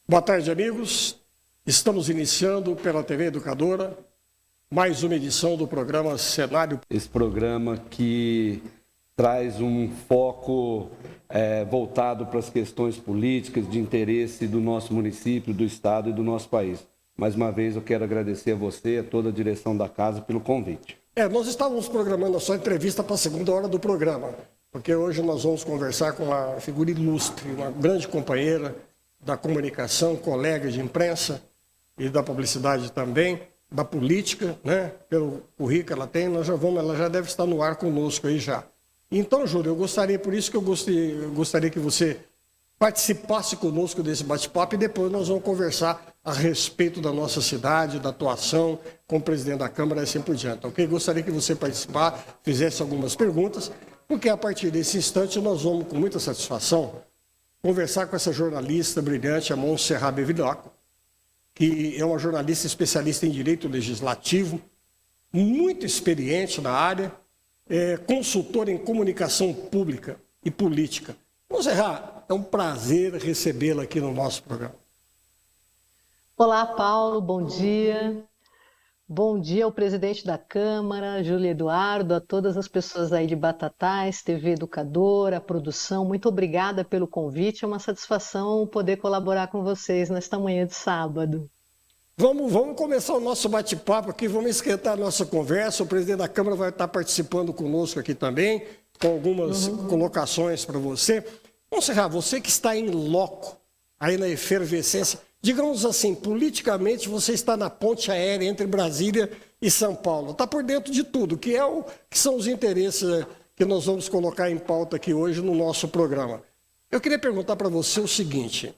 Boa tarde, amigos. Estamos iniciando pela TV Educadora mais uma edição do programa Cenário. Esse programa que traz um foco voltado para as questões políticas de interesse do nosso município, do estado e do nosso país. Mais uma vez eu quero agradecer a você e a toda a direção da casa pelo convite. Nós estávamos programando a sua entrevista para a segunda hora do programa, porque hoje nós vamos conversar com uma figura ilustre, uma grande companheira da comunicação, colega de imprensa e da publicidade também, da política, né? Pelo currículo que ela tem, ela já deve estar no ar conosco aí já. Então, Júlio, por isso que eu gostaria que você participasse conosco desse bate-papo e depois nós vamos conversar a respeito da nossa cidade, da atuação com o presidente da Câmara e assim por diante, ok? Gostaria que você participasse, fizesse algumas perguntas, porque a partir desse instante nós vamos, com muita satisfação, conversar com essa jornalista brilhante, a Montserrat Bevilacqua, que é uma jornalista especialista em direito legislativo, muito experiente na área, consultora em comunicação pública e política. Montserrat, é um prazer recebê-la aqui no nosso programa. Olá, Paulo, bom dia. Bom dia ao presidente da Câmara, Júlio Eduardo, a todas as pessoas aí de Batatais, TV Educadora, a produção. Muito obrigada pelo convite, é uma satisfação poder colaborar com vocês nesta manhã de sábado. Vamos começar o nosso bate-papo aqui, vamos esquentar a nossa conversa. O presidente da Câmara vai estar participando conosco aqui também, com algumas colocações para você. Montserrat, você que está em loco, aí na efervescência, digamos assim, politicamente você está na ponte aérea entre Brasília e São Paulo. Está por dentro de tudo, que são os interesses que nós vamos colocar em pauta aqui hoje no nosso programa. Eu queria perguntar para você o seguinte,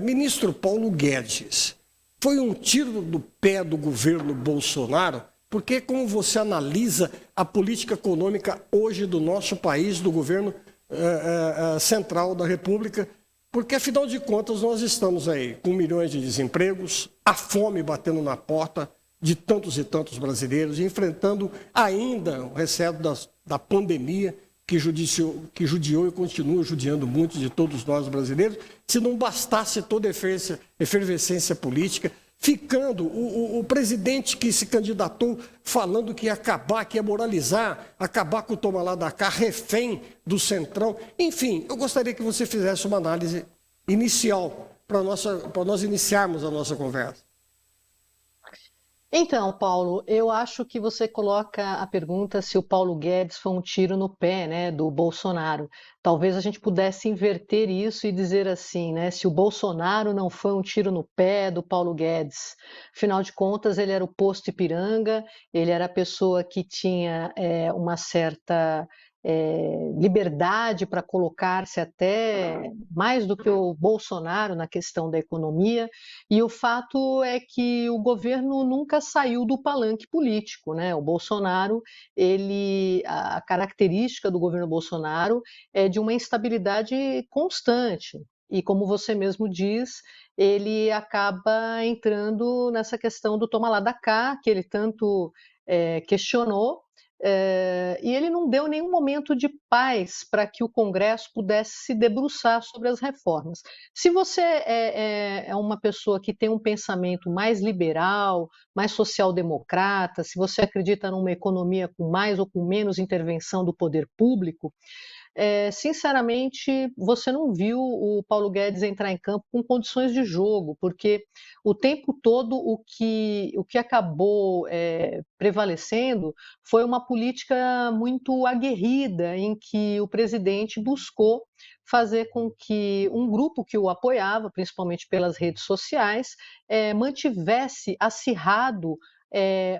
ministro Paulo Guedes, foi um tiro do pé do governo Bolsonaro? Porque como você analisa a política econômica hoje do nosso país, do governo central da República? Porque, afinal de contas, nós estamos aí com milhões de desempregos, a fome batendo na porta de tantos e tantos brasileiros, enfrentando ainda o receio da pandemia que judiou e continua judiando muito de todos nós brasileiros. Se não bastasse toda a efervescência política, ficando o presidente que se candidatou falando que ia acabar, que ia moralizar, acabar com o toma lá da cá, refém do Centrão. Enfim, eu gostaria que você fizesse uma análise inicial para nós iniciarmos a nossa conversa. Então, Paulo, eu acho que você coloca a pergunta se o Paulo Guedes foi um tiro no pé, né, do Bolsonaro. Talvez a gente pudesse inverter isso e dizer assim, né, se o Bolsonaro não foi um tiro no pé do Paulo Guedes. Afinal de contas, ele era o posto Ipiranga, ele era a pessoa que tinha uma certa liberdade para colocar-se até mais do que o Bolsonaro na questão da economia, e o fato é que o governo nunca saiu do palanque político, né? O Bolsonaro, a característica do governo Bolsonaro é de uma instabilidade constante. E como você mesmo diz, ele acaba entrando nessa questão do toma lá da cá, que ele tanto questionou, e ele não deu nenhum momento de paz para que o Congresso pudesse se debruçar sobre as reformas. Se você é uma pessoa que tem um pensamento mais liberal, mais social-democrata, se você acredita numa economia com mais ou com menos intervenção do poder público, sinceramente, você não viu o Paulo Guedes entrar em campo com condições de jogo, porque o tempo todo o que acabou prevalecendo foi uma política muito aguerrida, em que o presidente buscou fazer com que um grupo que o apoiava, principalmente pelas redes sociais, mantivesse acirrado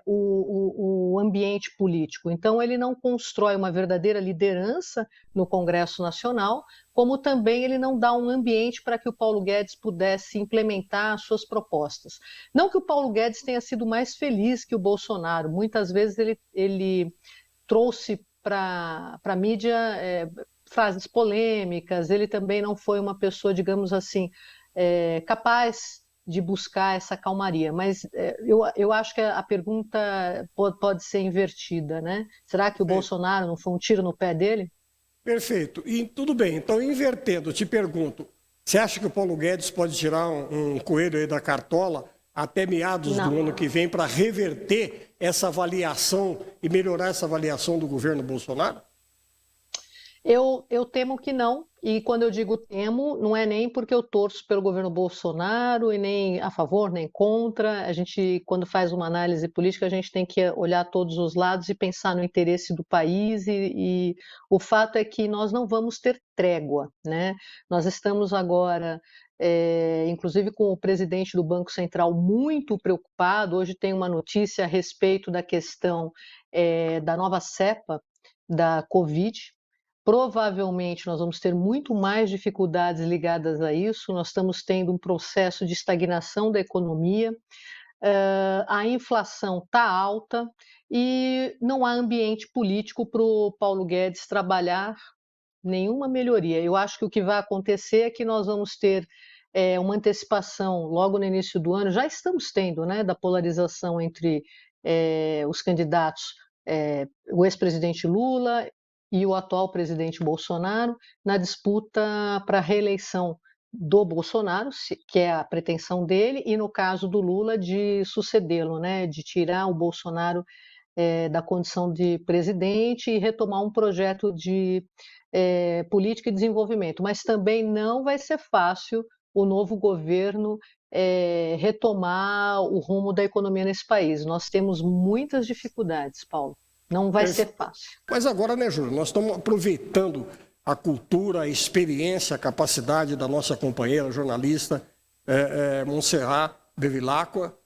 o ambiente político. Então, ele não constrói uma verdadeira liderança no Congresso Nacional, como também ele não dá um ambiente para que o Paulo Guedes pudesse implementar as suas propostas. Não que o Paulo Guedes tenha sido mais feliz que o Bolsonaro, muitas vezes ele trouxe para a mídia frases polêmicas, ele também não foi uma pessoa, digamos assim, capaz de buscar essa calmaria, mas eu acho que a pergunta pode ser invertida, né? Será que o Bolsonaro não foi um tiro no pé dele? Perfeito. E tudo bem, então invertendo, te pergunto, Você acha que o Paulo Guedes pode tirar um coelho aí da cartola até meados do ano que vem para reverter essa avaliação e melhorar essa avaliação do governo Bolsonaro? Eu temo que não, e quando eu digo temo, não é nem porque eu torço pelo governo Bolsonaro e nem a favor nem contra. A gente, quando faz uma análise política, a gente tem que olhar todos os lados e pensar no interesse do país, e o fato é que nós não vamos ter trégua, né? Nós estamos agora, inclusive com o presidente do Banco Central muito preocupado. Hoje tem uma notícia a respeito da questão da nova cepa da Covid. Provavelmente nós vamos ter muito mais dificuldades ligadas a isso. Nós estamos tendo um processo de estagnação da economia, a inflação está alta e não há ambiente político para o Paulo Guedes trabalhar nenhuma melhoria. Eu acho que o que vai acontecer é que nós vamos ter uma antecipação logo no início do ano, já estamos tendo, né, da polarização entre os candidatos, o ex-presidente Lula e o atual presidente Bolsonaro, na disputa para a reeleição do Bolsonaro, que é a pretensão dele, e no caso do Lula, de sucedê-lo, né, de tirar o Bolsonaro da condição de presidente e retomar um projeto de política e desenvolvimento. Mas também não vai ser fácil o novo governo retomar o rumo da economia nesse país. Nós temos muitas dificuldades, Paulo. Não vai ser fácil. Mas agora, né, Júlio, nós estamos aproveitando a cultura, a experiência, a capacidade da nossa companheira jornalista Montserrat Bevilacqua,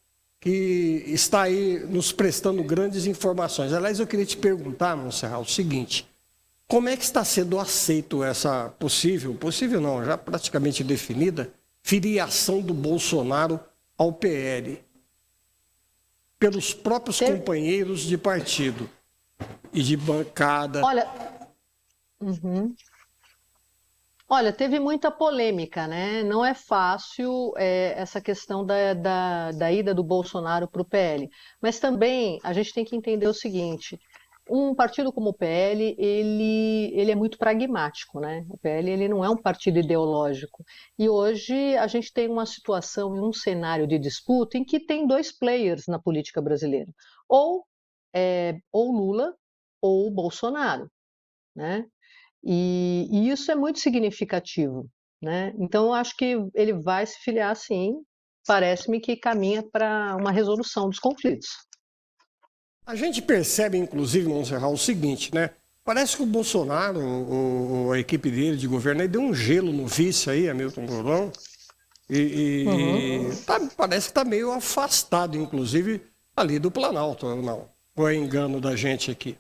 que está aí nos prestando grandes informações. Aliás, eu queria te perguntar, Montserrat, o seguinte: como é que está sendo aceito essa possível não, já praticamente definida, filiação do Bolsonaro ao PL pelos próprios companheiros de partido e de bancada? Olha, teve muita polêmica, né? Não é fácil essa questão da ida do Bolsonaro para o PL. Mas também a gente tem que entender o seguinte: um partido como o PL, ele é muito pragmático, né? O PL ele não é um partido ideológico. E hoje a gente tem uma situação e um cenário de disputa em que tem dois players na política brasileira: ou Lula ou Bolsonaro, né? E isso é muito significativo, né? Então eu acho que ele vai se filiar, sim. Parece-me que caminha para uma resolução dos conflitos. A gente percebe, inclusive, Montserrat, o seguinte, né? Parece que o Bolsonaro, a equipe dele de governo, aí deu um gelo no vice aí, Hamilton Mourão, parece que está meio afastado, inclusive, ali do Planalto, não? Ou é engano da gente aqui?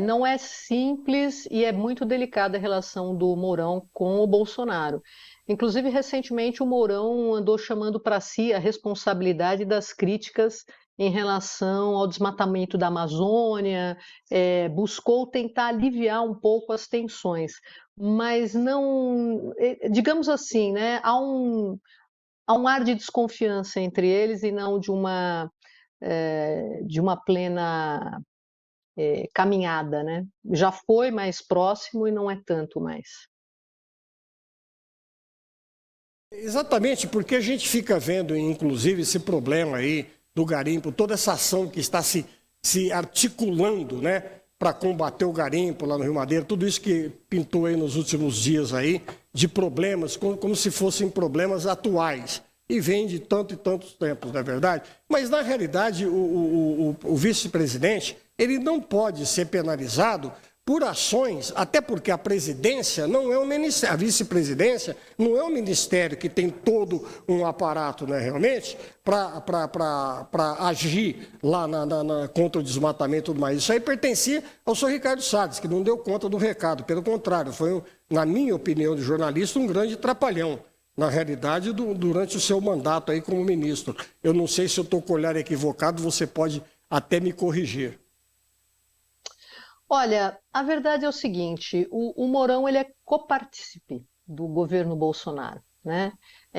Não é simples e é muito delicada a relação do Mourão com o Bolsonaro. Inclusive, recentemente, o Mourão andou chamando para si a responsabilidade das críticas em relação ao desmatamento da Amazônia, buscou tentar aliviar um pouco as tensões, mas não, digamos assim, né, há um ar de desconfiança entre eles e não de uma plena caminhada, né? Já foi mais próximo e não é tanto mais. Exatamente, porque a gente fica vendo, inclusive, esse problema aí do garimpo, toda essa ação que está se articulando, né, para combater o garimpo lá no Rio Madeira, tudo isso que pintou aí nos últimos dias aí, de problemas, como se fossem problemas atuais. E vem de tanto e tantos tempos, não é verdade? Mas, na realidade, o vice-presidente, ele não pode ser penalizado por ações, até porque a presidência não é um ministério, a vice-presidência não é um ministério que tem todo um aparato, né, realmente, para agir lá contra o desmatamento e tudo mais. Isso aí pertencia ao senhor Ricardo Salles, que não deu conta do recado. Pelo contrário, foi, na minha opinião de jornalista, um grande trapalhão, na realidade, durante o seu mandato aí como ministro. Eu não sei se eu estou com o olhar equivocado, você pode até me corrigir. Olha, a verdade é o seguinte: o Mourão ele é copartícipe do governo Bolsonaro, né?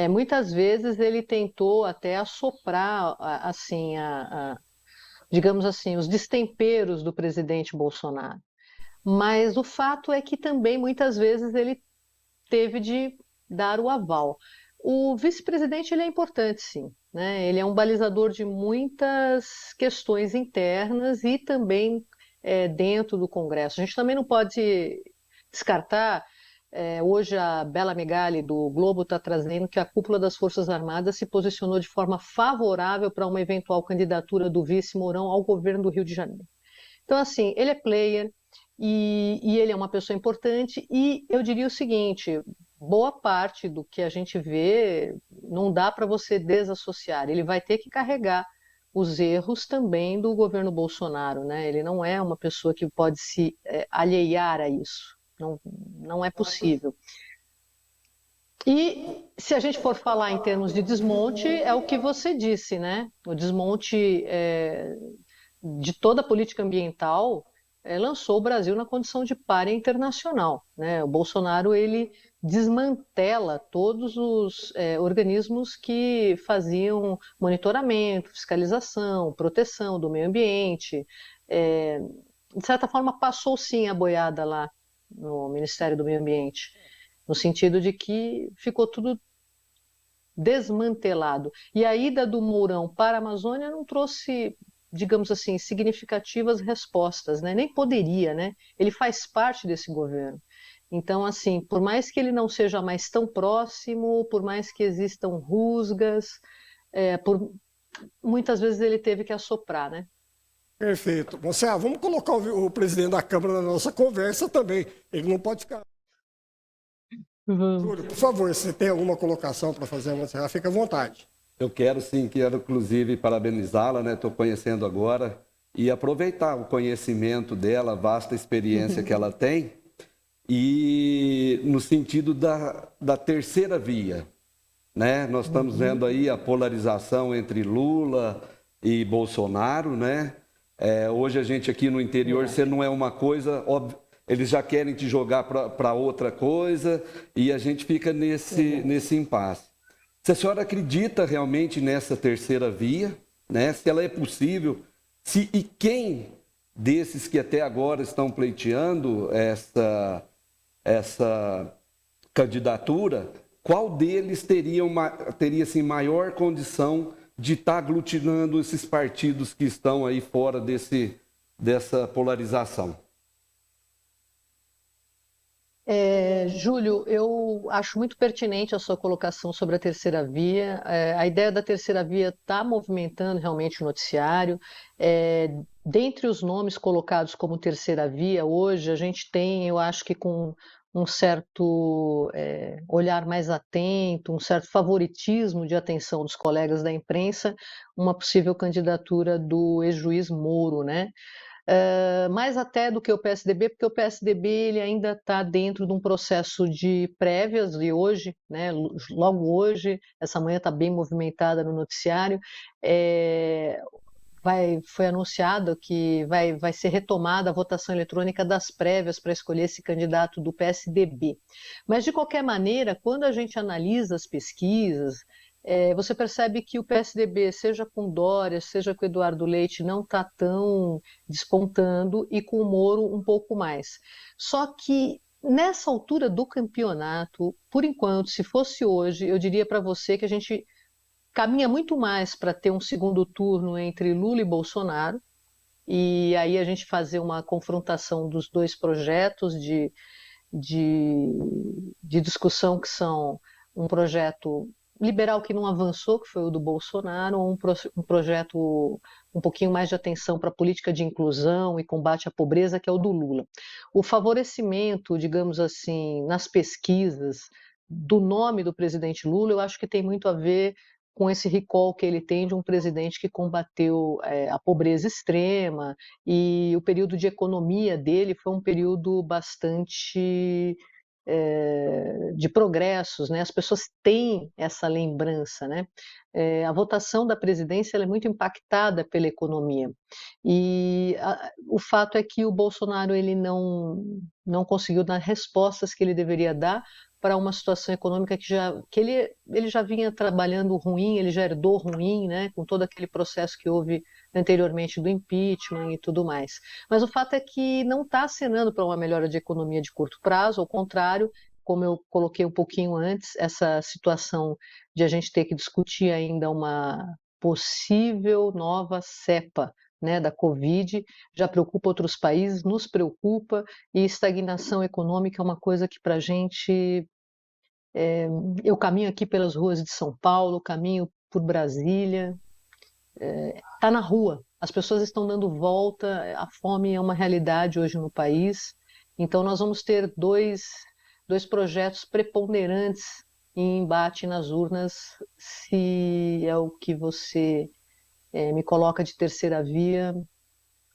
Muitas vezes ele tentou até assoprar, assim, digamos assim, os destemperos do presidente Bolsonaro. Mas o fato é que também muitas vezes ele teve de dar o aval. O vice-presidente ele é importante, sim, né? Ele é um balizador de muitas questões internas e também dentro do Congresso. A gente também não pode descartar. Hoje a Bela Megali do Globo está trazendo que a cúpula das Forças Armadas se posicionou de forma favorável para uma eventual candidatura do vice Mourão ao governo do Rio de Janeiro. Então, assim, ele é player e ele é uma pessoa importante e eu diria o seguinte, boa parte do que a gente vê não dá para você desassociar, ele vai ter que carregar os erros também do governo Bolsonaro, né? Ele não é uma pessoa que pode se alheiar a isso, não é possível. E se a gente for falar em termos de desmonte, é o que você disse, né? O desmonte de toda a política ambiental lançou o Brasil na condição de pária internacional, né? O Bolsonaro ele desmantela todos os organismos que faziam monitoramento, fiscalização, proteção do meio ambiente. De certa forma, passou sim a boiada lá no Ministério do Meio Ambiente, no sentido de que ficou tudo desmantelado. E a ida do Mourão para a Amazônia não trouxe, digamos assim, significativas respostas, né? Nem poderia, né? Ele faz parte desse governo. Então, assim, por mais que ele não seja mais tão próximo, por mais que existam rusgas, muitas vezes ele teve que assoprar, né? Perfeito. Você, vamos colocar o presidente da Câmara na nossa conversa também. Ele não pode ficar. Júlio, por favor, se tem alguma colocação para fazer, você fica à vontade. Eu quero sim, quero inclusive parabenizá-la, né? Estou conhecendo agora e aproveitar o conhecimento dela, a vasta experiência que ela tem, e no sentido da terceira via, né? Nós estamos vendo aí a polarização entre Lula e Bolsonaro, né? Hoje a gente aqui no interior, você não é uma coisa, óbvio, eles já querem te jogar para outra coisa e a gente fica nesse impasse. Se a senhora acredita realmente nessa terceira via, né? Se ela é possível, e quem desses que até agora estão pleiteando essa candidatura, qual deles teria assim, maior condição de estar aglutinando esses partidos que estão aí fora dessa polarização? Júlio, eu acho muito pertinente a sua colocação sobre a terceira via. A ideia da terceira via está movimentando realmente o noticiário. Dentre os nomes colocados como terceira via, hoje a gente tem, eu acho que com um certo olhar mais atento, um certo favoritismo de atenção dos colegas da imprensa, uma possível candidatura do ex-juiz Moro, né? Mais até do que o PSDB, porque o PSDB ele ainda está dentro de um processo de prévias de hoje, né? Logo hoje, essa manhã está bem movimentada no noticiário, foi anunciado que vai ser retomada a votação eletrônica das prévias para escolher esse candidato do PSDB. Mas, de qualquer maneira, quando a gente analisa as pesquisas, você percebe que o PSDB, seja com Dória, seja com Eduardo Leite, não está tão despontando e com o Moro um pouco mais. Só que nessa altura do campeonato, por enquanto, se fosse hoje, eu diria para você que a gente caminha muito mais para ter um segundo turno entre Lula e Bolsonaro, e aí a gente fazer uma confrontação dos dois projetos de discussão que são um projeto liberal que não avançou, que foi o do Bolsonaro, ou um projeto um pouquinho mais de atenção para a política de inclusão e combate à pobreza, que é o do Lula. O favorecimento, digamos assim, nas pesquisas do nome do presidente Lula, eu acho que tem muito a ver com esse recall que ele tem de um presidente que combateu a pobreza extrema, e o período de economia dele foi um período bastante de progressos, né? As pessoas têm essa lembrança, né? A votação da presidência ela é muito impactada pela economia e o fato é que o Bolsonaro ele não conseguiu dar respostas que ele deveria dar para uma situação econômica que ele já vinha trabalhando ruim, ele já herdou ruim, né? Com todo aquele processo que houve anteriormente do impeachment e tudo mais. Mas o fato é que não está acenando para uma melhora de economia de curto prazo, ao contrário, como eu coloquei um pouquinho antes, essa situação de a gente ter que discutir ainda uma possível nova cepa, né, da Covid, já preocupa outros países, nos preocupa, e estagnação econômica é uma coisa que para a gente. Eu caminho aqui pelas ruas de São Paulo, caminho por Brasília, está na rua, as pessoas estão dando volta, a fome é uma realidade hoje no país, então nós vamos ter dois projetos preponderantes em embate nas urnas, se é o que você me coloca de terceira via.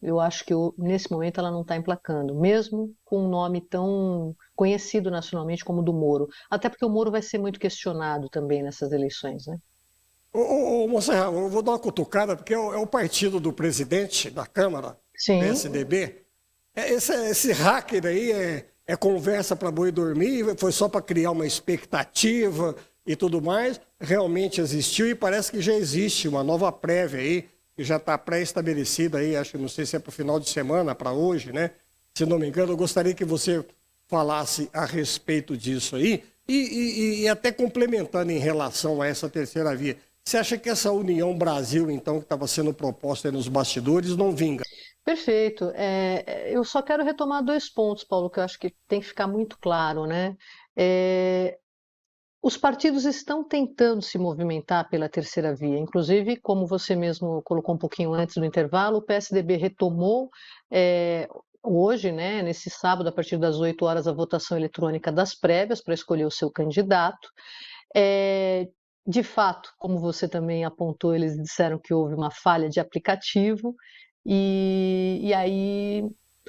Eu acho que nesse momento ela não está emplacando, mesmo com um nome tão conhecido nacionalmente como o do Moro. Até porque o Moro vai ser muito questionado também nessas eleições, né? Ô, Monserrat, eu vou dar uma cutucada, porque é o partido do presidente da Câmara, Sim. PSDB. Esse hacker aí é conversa para boi dormir, foi só para criar uma expectativa e tudo mais. Realmente existiu e parece que já existe uma nova prévia aí, que já está pré-estabelecida aí, acho que não sei se é para o final de semana, para hoje, né? Se não me engano, eu gostaria que você falasse a respeito disso aí e até complementando em relação a essa terceira via. Você acha que essa União Brasil, então, que estava sendo proposta aí nos bastidores, não vinga? Perfeito. Eu só quero retomar dois pontos, Paulo, que eu acho que tem que ficar muito claro, né? Os partidos estão tentando se movimentar pela terceira via. Inclusive, como você mesmo colocou um pouquinho antes do intervalo, o PSDB retomou hoje, né, nesse sábado, a partir das 8 horas, a votação eletrônica das prévias para escolher o seu candidato. De fato, como você também apontou, eles disseram que houve uma falha de aplicativo, e aí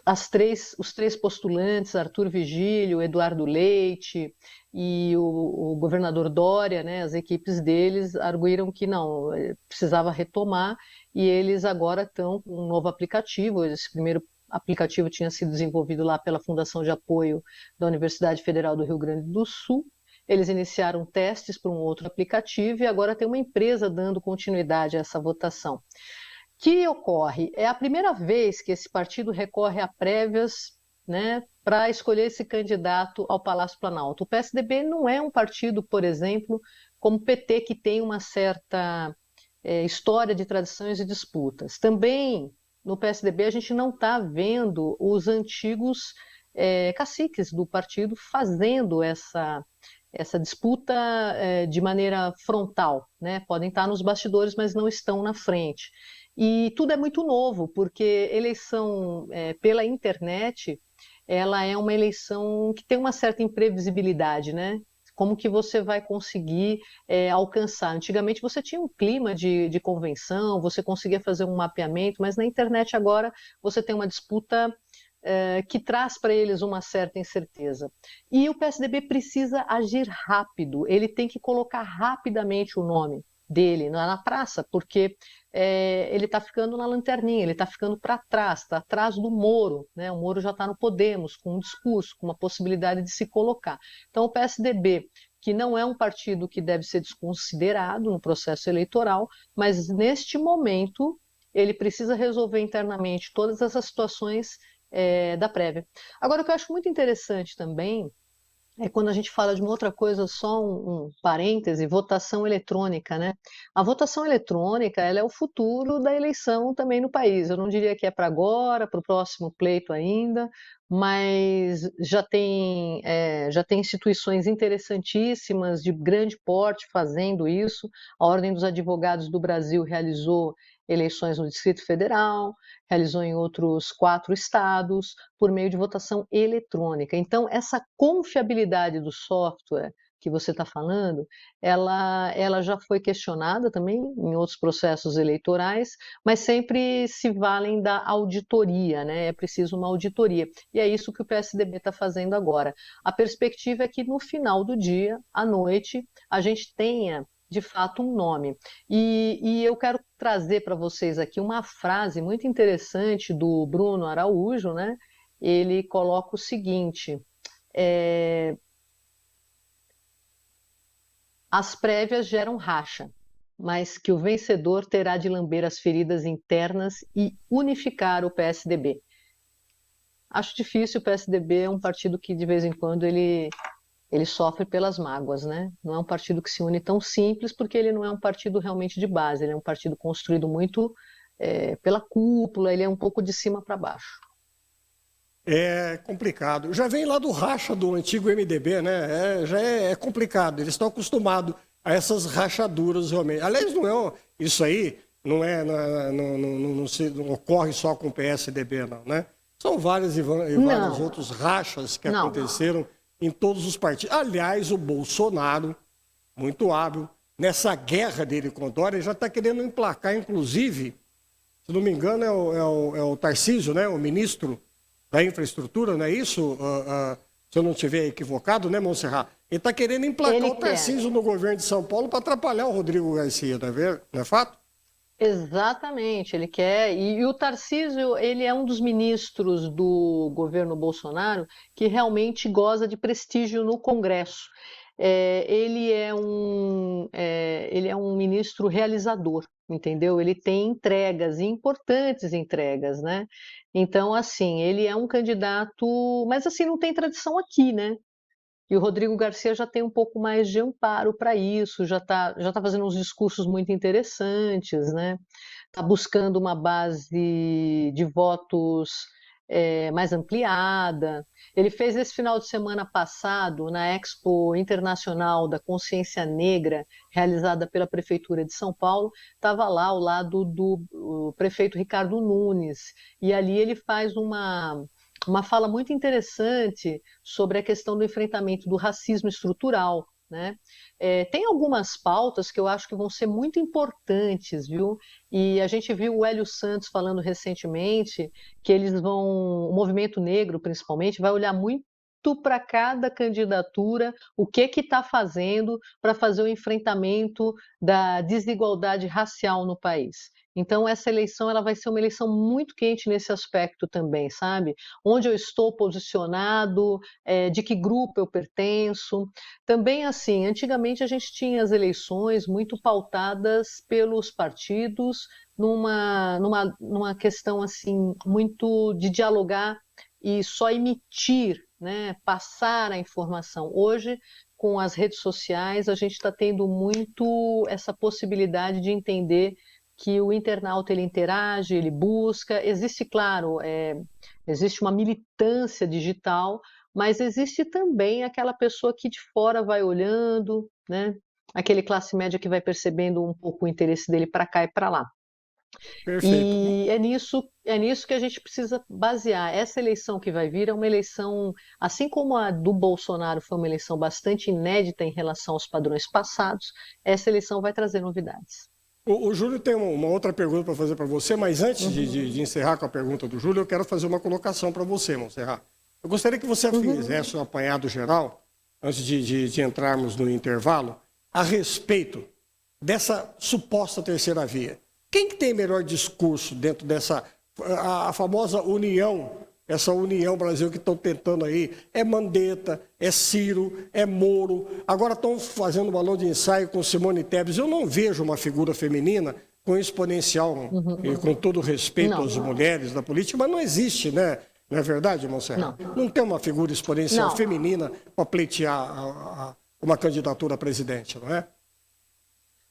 os três postulantes, Arthur Vigílio, Eduardo Leite e o governador Dória, né, as equipes deles arguíram que não, precisava retomar, e eles agora estão com um novo aplicativo. Esse primeiro aplicativo tinha sido desenvolvido lá pela Fundação de Apoio da Universidade Federal do Rio Grande do Sul. Eles iniciaram testes para um outro aplicativo e agora tem uma empresa dando continuidade a essa votação. O que ocorre? É a primeira vez que esse partido recorre a prévias, né, para escolher esse candidato ao Palácio Planalto. O PSDB não é um partido, por exemplo, como o PT, que tem uma certa história de tradições e disputas. Também no PSDB a gente não está vendo os antigos caciques do partido fazendo essa disputa de maneira frontal, né? Podem estar nos bastidores, mas não estão na frente. E tudo é muito novo, porque eleição pela internet, ela é uma eleição que tem uma certa imprevisibilidade, né? Como que você vai conseguir alcançar? Antigamente você tinha um clima de convenção, você conseguia fazer um mapeamento, mas na internet agora você tem uma disputa que traz para eles uma certa incerteza. E o PSDB precisa agir rápido, ele tem que colocar rapidamente o nome dele na praça, porque ele está ficando na lanterninha, ele está ficando para trás, está atrás do Moro, né? O Moro já está no Podemos, com um discurso, com uma possibilidade de se colocar. Então o PSDB, que não é um partido que deve ser desconsiderado no processo eleitoral, mas neste momento ele precisa resolver internamente todas essas situações da prévia. Agora, o que eu acho muito interessante também é quando a gente fala de uma outra coisa, só um parêntese, votação eletrônica, né? A votação eletrônica, ela é o futuro da eleição também no país. Eu não diria que é para agora, para o próximo pleito ainda, mas já tem instituições interessantíssimas de grande porte fazendo isso. A Ordem dos Advogados do Brasil realizou eleições no Distrito Federal, realizou em outros 4 estados, por meio de votação eletrônica. Então, essa confiabilidade do software que você está falando, ela já foi questionada também em outros processos eleitorais, mas sempre se valem da auditoria, né? É preciso uma auditoria. E é isso que o PSDB está fazendo agora. A perspectiva é que no final do dia, à noite, a gente tenha de fato um nome. E eu quero trazer para vocês aqui uma frase muito interessante do Bruno Araújo, né? Ele coloca o seguinte: as prévias geram racha, mas que o vencedor terá de lamber as feridas internas e unificar o PSDB. Acho difícil, o PSDB é um partido que de vez em quando ele ele sofre pelas mágoas, né? Não é um partido que se une tão simples, porque ele não é um partido realmente de base, ele é um partido construído muito pela cúpula, ele é um pouco de cima para baixo. É complicado. Já vem lá do racha do antigo MDB, né? Já é complicado. Eles estão acostumados a essas rachaduras realmente. Aliás, isso aí não ocorre só com o PSDB, não, né? São vários e vários outros rachas que aconteceram em todos os partidos. Aliás, o Bolsonaro, muito hábil, nessa guerra dele com o Dória, já está querendo emplacar, inclusive, se não me engano, é o Tarcísio, né? O ministro da infraestrutura, não é isso? Se eu não estiver equivocado, né, Monserrat? Ele está querendo emplacar o Tarcísio no governo de São Paulo para atrapalhar o Rodrigo Garcia, não é fato? Exatamente, ele quer. E o Tarcísio, ele é um dos ministros do governo Bolsonaro que realmente goza de prestígio no Congresso. Ele é um ministro realizador, entendeu? Ele tem entregas, e importantes entregas, né? Então, assim, ele é um candidato, mas assim, não tem tradição aqui, né? E o Rodrigo Garcia já tem um pouco mais de amparo para isso, já tá fazendo uns discursos muito interessantes, né? Está buscando uma base de votos mais ampliada. Ele fez esse final de semana passado, na Expo Internacional da Consciência Negra, realizada pela Prefeitura de São Paulo, estava lá ao lado do prefeito Ricardo Nunes, e ali ele faz uma fala muito interessante sobre a questão do enfrentamento do racismo estrutural, né? Tem algumas pautas que eu acho que vão ser muito importantes, viu? E a gente viu o Hélio Santos falando recentemente que o movimento negro principalmente, vai olhar muito para cada candidatura, o que está fazendo para fazer o enfrentamento da desigualdade racial no país. Então, essa eleição ela vai ser uma eleição muito quente nesse aspecto também, sabe? Onde eu estou posicionado, de que grupo eu pertenço. Também, assim, antigamente a gente tinha as eleições muito pautadas pelos partidos, numa questão assim muito de dialogar e só emitir, né, passar a informação. Hoje, com as redes sociais, a gente está tendo muito essa possibilidade de entender que o internauta ele interage, ele busca. Existe, claro, existe uma militância digital, mas existe também aquela pessoa que de fora vai olhando, né? Aquele classe média que vai percebendo um pouco o interesse dele para cá e para lá. Perfeito. E é nisso que a gente precisa basear. Essa eleição que vai vir é uma eleição, assim como a do Bolsonaro foi uma eleição bastante inédita em relação aos padrões passados, essa eleição vai trazer novidades. O Júlio tem uma outra pergunta para fazer para você, mas antes de encerrar com a pergunta do Júlio, eu quero fazer uma colocação para você, Monserrat. Eu gostaria que você fizesse um apanhado geral, antes de entrarmos no intervalo, a respeito dessa suposta terceira via. Quem que tem melhor discurso dentro dessa a famosa união, essa união Brasil que estão tentando aí? É Mandetta, é Ciro, é Moro. Agora estão fazendo um balão de ensaio com Simone Tebet. Eu não vejo uma figura feminina com exponencial, e com todo respeito às mulheres da política, mas não existe, né? Não é verdade, Monserrat? Não tem uma figura exponencial feminina para pleitear uma candidatura a presidente, não é?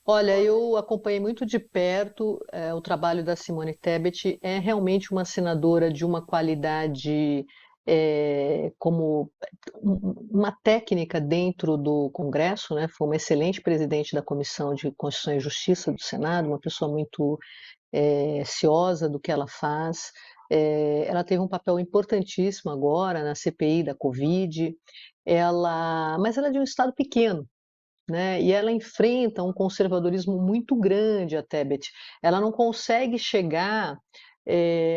Olha, eu acompanhei muito de perto o trabalho da Simone Tebet. É realmente uma senadora de uma qualidade como uma técnica dentro do Congresso, né? Foi uma excelente presidente da Comissão de Constituição e Justiça do Senado, uma pessoa muito ciosa do que ela faz. Ela teve um papel importantíssimo agora na CPI da Covid. Mas ela é de um estado pequeno, né? E ela enfrenta um conservadorismo muito grande, a Tebet. Ela não consegue chegar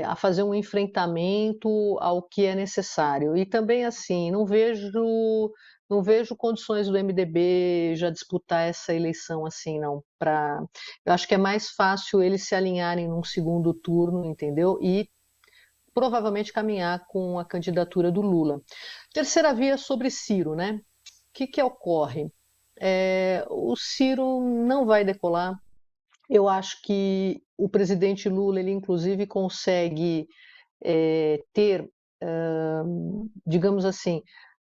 a fazer um enfrentamento ao que é necessário. E também, assim, não vejo condições do MDB já disputar essa eleição assim, não. Eu acho que é mais fácil eles se alinharem num segundo turno, entendeu? E provavelmente caminhar com a candidatura do Lula. Terceira via sobre Ciro, né? O que ocorre? O Ciro não vai decolar. Eu acho que o presidente Lula, ele inclusive consegue ter, digamos assim,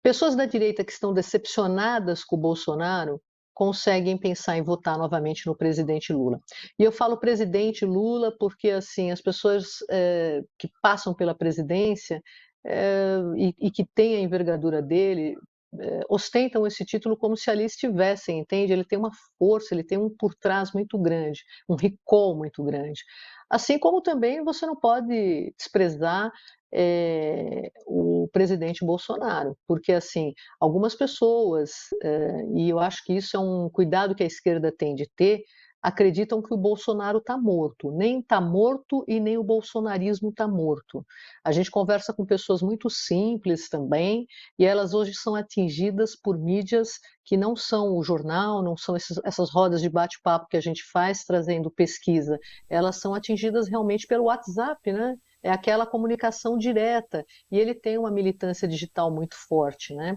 Pessoas da direita que estão decepcionadas com o Bolsonaro conseguem pensar em votar novamente no presidente Lula. E eu falo presidente Lula porque assim as pessoas que passam pela presidência e que têm a envergadura dele ostentam esse título como se ali estivessem, entende? Ele tem uma força, ele tem um por trás muito grande, um recall muito grande. Assim como também você não pode desprezar o presidente Bolsonaro, porque assim algumas pessoas, e eu acho que isso é um cuidado que a esquerda tem de ter, acreditam que o Bolsonaro está morto. Nem está morto e nem o bolsonarismo está morto. A gente conversa com pessoas muito simples também, e elas hoje são atingidas por mídias que não são o jornal, não são essas rodas de bate-papo que a gente faz trazendo pesquisa. Elas são atingidas realmente pelo WhatsApp, né? É aquela comunicação direta, e ele tem uma militância digital muito forte, né?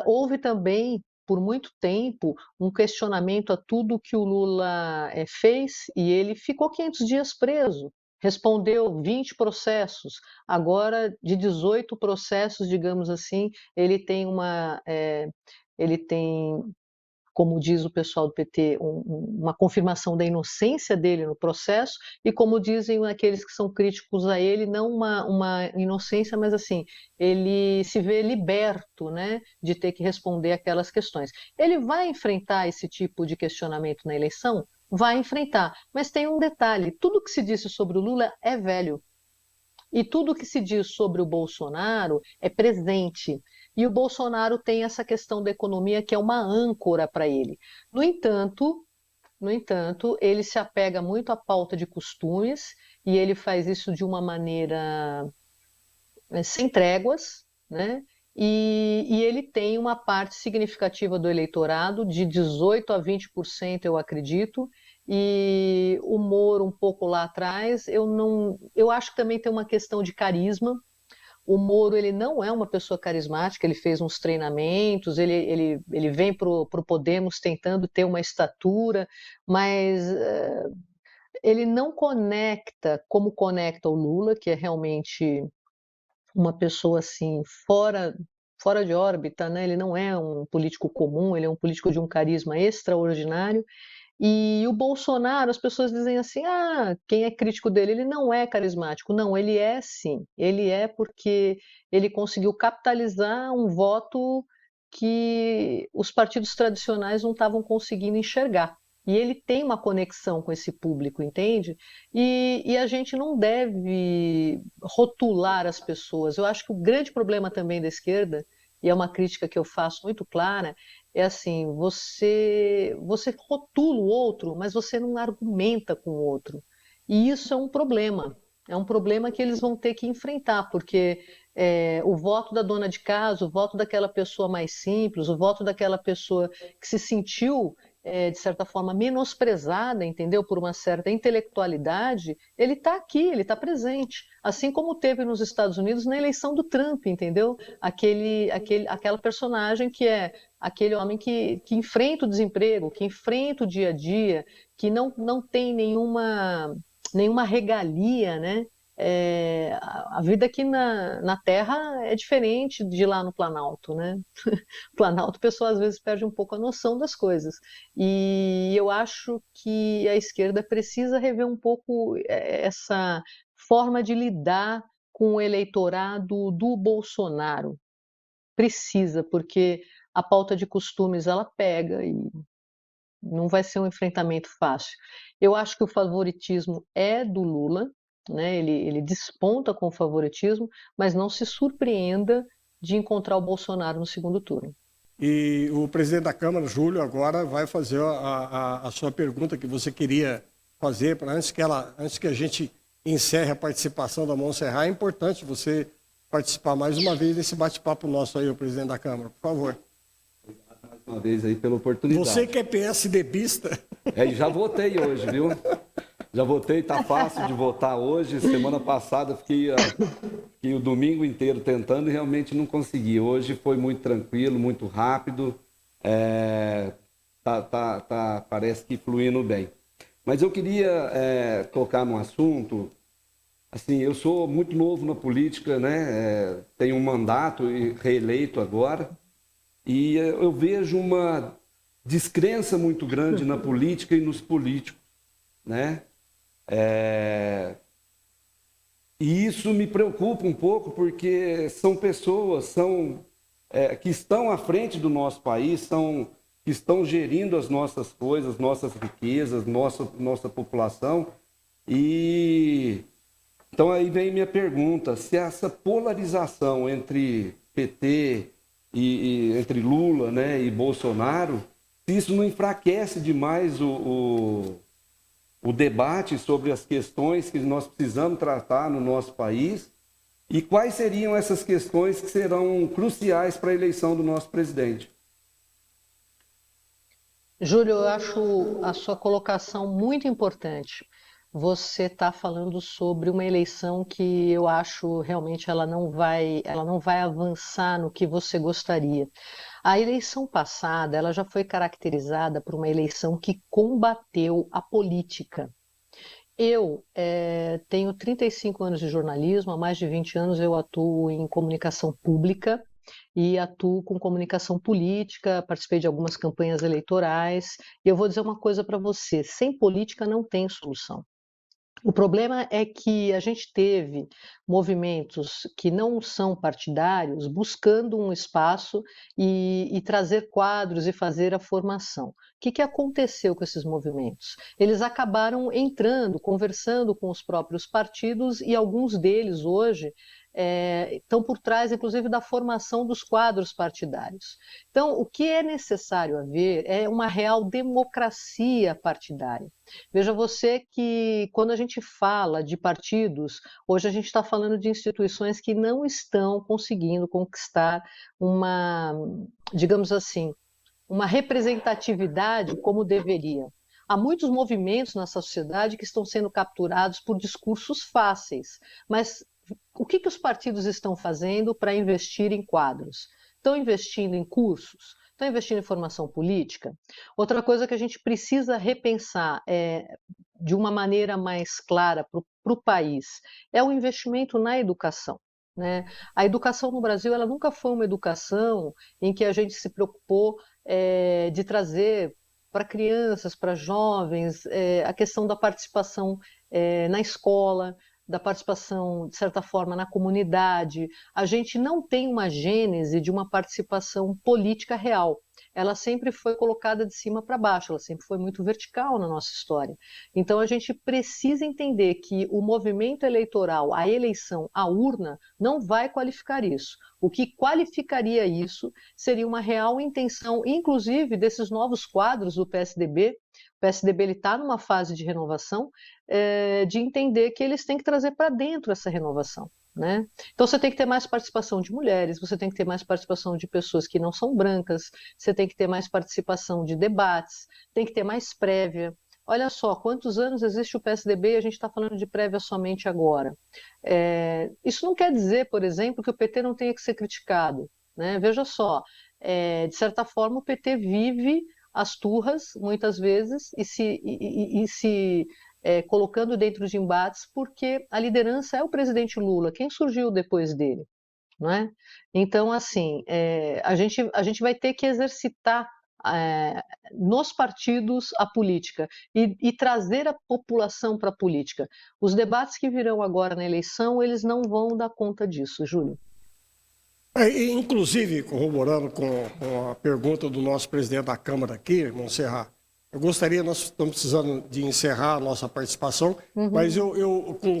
Houve também, por muito tempo, um questionamento a tudo que o Lula fez, e ele ficou 500 dias preso, respondeu 20 processos, agora de 18 processos, digamos assim, ele tem como diz o pessoal do PT, uma confirmação da inocência dele no processo, e como dizem aqueles que são críticos a ele, não uma inocência, mas assim, ele se vê liberto, né, de ter que responder aquelas questões. Ele vai enfrentar esse tipo de questionamento na eleição? Vai enfrentar, mas tem um detalhe: tudo que se disse sobre o Lula é velho. E tudo que se diz sobre o Bolsonaro é presente. E o Bolsonaro tem essa questão da economia que é uma âncora para ele. No entanto, no entanto, ele se apega muito à pauta de costumes e ele faz isso de uma maneira sem tréguas, né? E ele tem uma parte significativa do eleitorado, de 18 a 20%, eu acredito, e o Moro um pouco lá atrás, eu acho que também tem uma questão de carisma. O Moro ele não é uma pessoa carismática, ele fez uns treinamentos, ele vem para o Podemos tentando ter uma estatura, mas ele não conecta como conecta o Lula, que é realmente uma pessoa assim fora de órbita, né? Ele não é um político comum, ele é um político de um carisma extraordinário. E o Bolsonaro, as pessoas dizem assim: ah, quem é crítico dele, ele não é carismático. Não, ele é sim. Ele é porque ele conseguiu capitalizar um voto que os partidos tradicionais não estavam conseguindo enxergar. E ele tem uma conexão com esse público, entende? E a gente não deve rotular as pessoas. Eu acho que o grande problema também da esquerda, e é uma crítica que eu faço muito clara, é assim, você rotula o outro, mas você não argumenta com o outro. E isso é um problema. É um problema que eles vão ter que enfrentar, porque o voto da dona de casa, o voto daquela pessoa mais simples, o voto daquela pessoa que se sentiu, de certa forma, menosprezada, entendeu? Por uma certa intelectualidade, ele está aqui, ele está presente. Assim como teve nos Estados Unidos na eleição do Trump, entendeu? Aquela personagem que é aquele homem que enfrenta o desemprego, que enfrenta o dia a dia, que não tem nenhuma regalia, né? A vida aqui na Terra é diferente de lá no Planalto, né? No Planalto, a pessoa às vezes perde um pouco a noção das coisas. E eu acho que a esquerda precisa rever um pouco essa forma de lidar com o eleitorado do Bolsonaro. Precisa, porque a pauta de costumes ela pega e não vai ser um enfrentamento fácil. Eu acho que o favoritismo é do Lula, né? Ele desponta com o favoritismo, mas não se surpreenda de encontrar o Bolsonaro no segundo turno. E o presidente da Câmara, Júlio, agora vai fazer a sua pergunta que você queria fazer, antes que a gente encerre a participação da Montserrat. É importante você participar mais uma vez desse bate-papo nosso aí, o presidente da Câmara, por favor. Obrigado mais uma vez aí pela oportunidade. Você que é PSDBista. Já votei hoje, viu? Já votei, tá fácil de votar hoje. Semana passada fiquei o domingo inteiro tentando e realmente não consegui. Hoje foi muito tranquilo, muito rápido. Parece que fluindo bem. Mas eu queria tocar num assunto Assim, eu sou muito novo na política, né? Tenho um mandato e reeleito agora, e eu vejo uma descrença muito grande na política e nos políticos, né? E isso me preocupa um pouco, porque são pessoas que estão à frente do nosso país, que estão gerindo as nossas coisas, nossas riquezas, nossa população. E então aí vem minha pergunta, se essa polarização entre PT e entre Lula, né, e Bolsonaro, se isso não enfraquece demais o debate sobre as questões que nós precisamos tratar no nosso país, e quais seriam essas questões que serão cruciais para a eleição do nosso presidente. Júlio, eu acho a sua colocação muito importante. Você está falando sobre uma eleição que eu acho realmente ela não vai avançar no que você gostaria. A eleição passada, ela já foi caracterizada por uma eleição que combateu a política. Eu tenho 35 anos de jornalismo, há mais de 20 anos eu atuo em comunicação pública e atuo com comunicação política, participei de algumas campanhas eleitorais. E eu vou dizer uma coisa para você: sem política não tem solução. O problema é que a gente teve movimentos que não são partidários buscando um espaço e trazer quadros e fazer a formação. O que aconteceu com esses movimentos? Eles acabaram entrando, conversando com os próprios partidos, e alguns deles hoje estão por trás, inclusive, da formação dos quadros partidários. Então, o que é necessário haver é uma real democracia partidária. Veja você que, quando a gente fala de partidos, hoje a gente está falando de instituições que não estão conseguindo conquistar digamos assim, uma representatividade como deveria. Há muitos movimentos nessa sociedade que estão sendo capturados por discursos fáceis, mas o que os partidos estão fazendo para investir em quadros? Estão investindo em cursos? Estão investindo em formação política? Outra coisa que a gente precisa repensar de uma maneira mais clara para o país é o investimento na educação. Né? A educação no Brasil ela nunca foi uma educação em que a gente se preocupou de trazer para crianças, para jovens, a questão da participação na escola, da participação, de certa forma, na comunidade. A gente não tem uma gênese de uma participação política real. Ela sempre foi colocada de cima para baixo, ela sempre foi muito vertical na nossa história. Então a gente precisa entender que o movimento eleitoral, a eleição, a urna, não vai qualificar isso. O que qualificaria isso seria uma real intenção, inclusive desses novos quadros do PSDB. O PSDB está numa fase de renovação, de entender que eles têm que trazer para dentro essa renovação. Né? Então você tem que ter mais participação de mulheres, você tem que ter mais participação de pessoas que não são brancas, você tem que ter mais participação de debates, tem que ter mais prévia. Olha só, quantos anos existe o PSDB e a gente está falando de prévia somente agora. Isso não quer dizer, por exemplo, que o PT não tenha que ser criticado. Né? Veja só, de certa forma o PT vive as turras, muitas vezes, e se colocando dentro de embates, porque a liderança é o presidente Lula, quem surgiu depois dele. Não é? Então, assim, a gente vai ter que exercitar nos partidos a política e trazer a população para a política. Os debates que virão agora na eleição, eles não vão dar conta disso, Júlio. Inclusive, corroborando com a pergunta do nosso presidente da Câmara aqui, Montserrat, eu gostaria, nós estamos precisando de encerrar a nossa participação, mas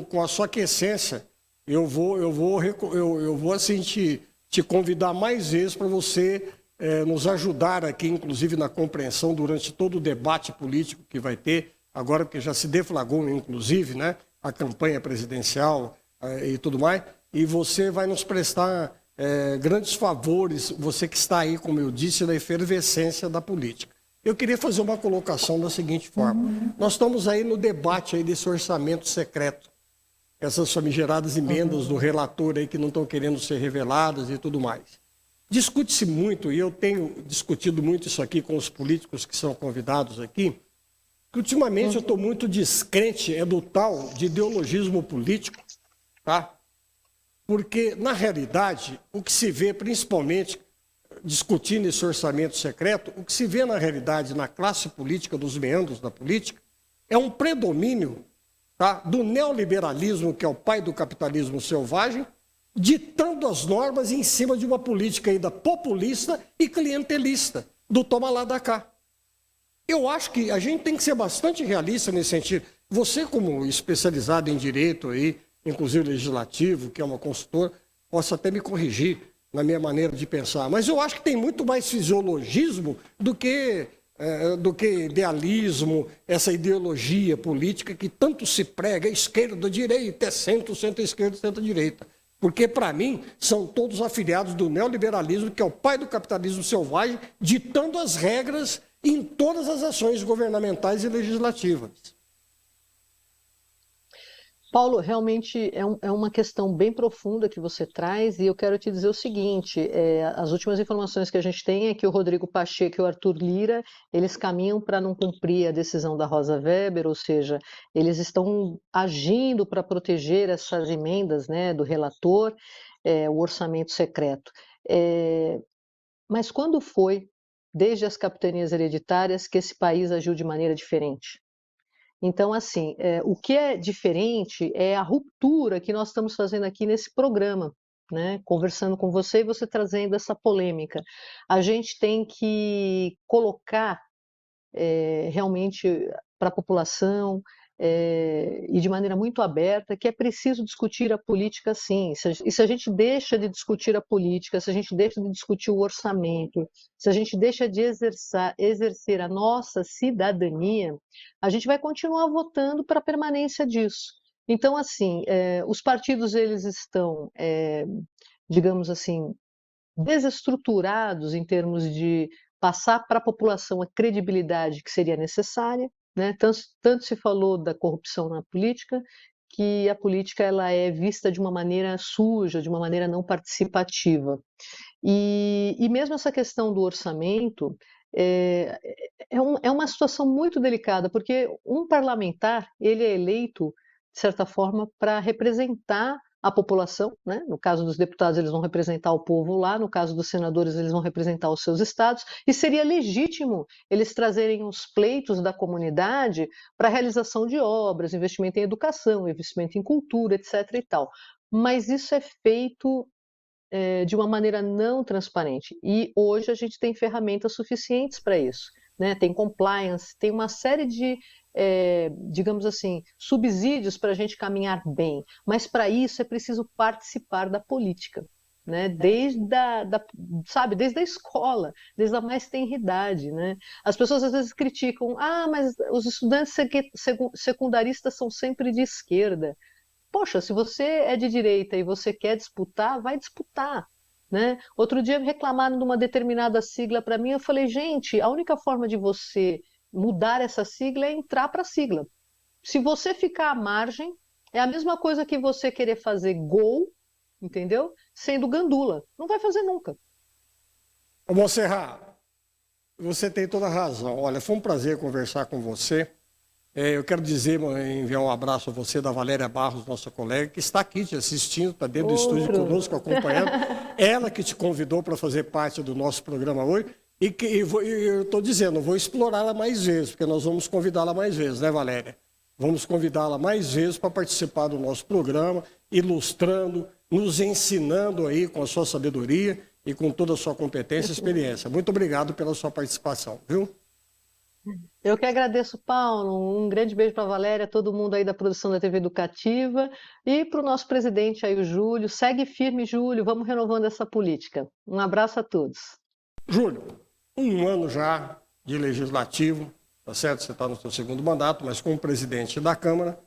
com a sua aquiescência, eu vou assim, te convidar mais vezes para você nos ajudar aqui, inclusive na compreensão durante todo o debate político que vai ter, agora porque já se deflagrou, inclusive, né, a campanha presidencial e tudo mais, e você vai nos prestar grandes favores, você que está aí, como eu disse, na efervescência da política. Eu queria fazer uma colocação da seguinte forma. Nós estamos aí no debate aí desse orçamento secreto. Essas famigeradas emendas do relator aí que não estão querendo ser reveladas e tudo mais. Discute-se muito, e eu tenho discutido muito isso aqui com os políticos que são convidados aqui, que ultimamente eu estou muito descrente do tal de ideologismo político tá? Porque, na realidade, o que se vê, principalmente, discutindo esse orçamento secreto, o que se vê, na realidade, na classe política, dos meandros da política, é um predomínio, tá, do neoliberalismo, que é o pai do capitalismo selvagem, ditando as normas em cima de uma política ainda populista e clientelista, do toma lá da cá. Eu acho que a gente tem que ser bastante realista nesse sentido. Você, como especializado em direito, aí, inclusive legislativo, que é uma consultora, possa até me corrigir na minha maneira de pensar. Mas eu acho que tem muito mais fisiologismo do que idealismo, essa ideologia política que tanto se prega, esquerda, direita, é centro-esquerda, centro-direita. Porque, para mim, são todos afiliados do neoliberalismo, que é o pai do capitalismo selvagem, ditando as regras em todas as ações governamentais e legislativas. Paulo, realmente é uma questão bem profunda que você traz, e eu quero te dizer o seguinte: as últimas informações que a gente tem é que o Rodrigo Pacheco e o Arthur Lira, eles caminham para não cumprir a decisão da Rosa Weber, ou seja, eles estão agindo para proteger essas emendas, né, do relator, o orçamento secreto. Mas quando foi, desde as capitanias hereditárias, que esse país agiu de maneira diferente? Então, assim, o que é diferente é a ruptura que nós estamos fazendo aqui nesse programa, né? Conversando com você e você trazendo essa polêmica. A gente tem que colocar realmente para a população e de maneira muito aberta que é preciso discutir a política sim. E se a gente deixa de discutir a política, se a gente deixa de discutir o orçamento, se a gente deixa de exercer a nossa cidadania, a gente vai continuar votando para a permanência disso. Então, assim, os partidos eles estão, digamos assim, desestruturados em termos de passar para a população a credibilidade que seria necessária, né? Tanto se falou da corrupção na política, que a política ela é vista de uma maneira suja, de uma maneira não participativa. E mesmo essa questão do orçamento é uma situação muito delicada, porque um parlamentar ele é eleito, de certa forma, para representar a população, né? No caso dos deputados, eles vão representar o povo lá, no caso dos senadores, eles vão representar os seus estados, e seria legítimo eles trazerem os pleitos da comunidade para a realização de obras, investimento em educação, investimento em cultura, etc. e tal. Mas isso é feito de uma maneira não transparente. E hoje a gente tem ferramentas suficientes para isso, né? Tem compliance, tem uma série de, digamos assim, subsídios para a gente caminhar bem. Mas para isso é preciso participar da política, né? Desde a escola, desde a mais tenra idade, né? As pessoas às vezes criticam, mas os estudantes secundaristas são sempre de esquerda. Poxa, se você é de direita e você quer disputar, vai disputar, né? Outro dia reclamaram de uma determinada sigla para mim, eu falei, gente, a única forma de você mudar essa sigla é entrar para a sigla. Se você ficar à margem, é a mesma coisa que você querer fazer gol, entendeu? Sendo gandula. Não vai fazer nunca. Ô, Monserrat, você tem toda a razão. Olha, foi um prazer conversar com você. Eu quero enviar um abraço a você, da Valéria Barros, nossa colega, que está aqui te assistindo, está dentro do estúdio conosco, acompanhando. Ela que te convidou para fazer parte do nosso programa hoje. E eu estou dizendo, vou explorá-la mais vezes, porque nós vamos convidá-la mais vezes, né, Valéria? Vamos convidá-la mais vezes para participar do nosso programa, ilustrando, nos ensinando aí com a sua sabedoria e com toda a sua competência e experiência. Muito obrigado pela sua participação, viu? Eu que agradeço, Paulo. Um grande beijo para a Valéria, todo mundo aí da produção da TV Educativa e para o nosso presidente aí, o Júlio. Segue firme, Júlio. Vamos renovando essa política. Um abraço a todos. Júlio, 1 ano já de legislativo, tá certo? Você está no seu segundo mandato, mas como presidente da Câmara,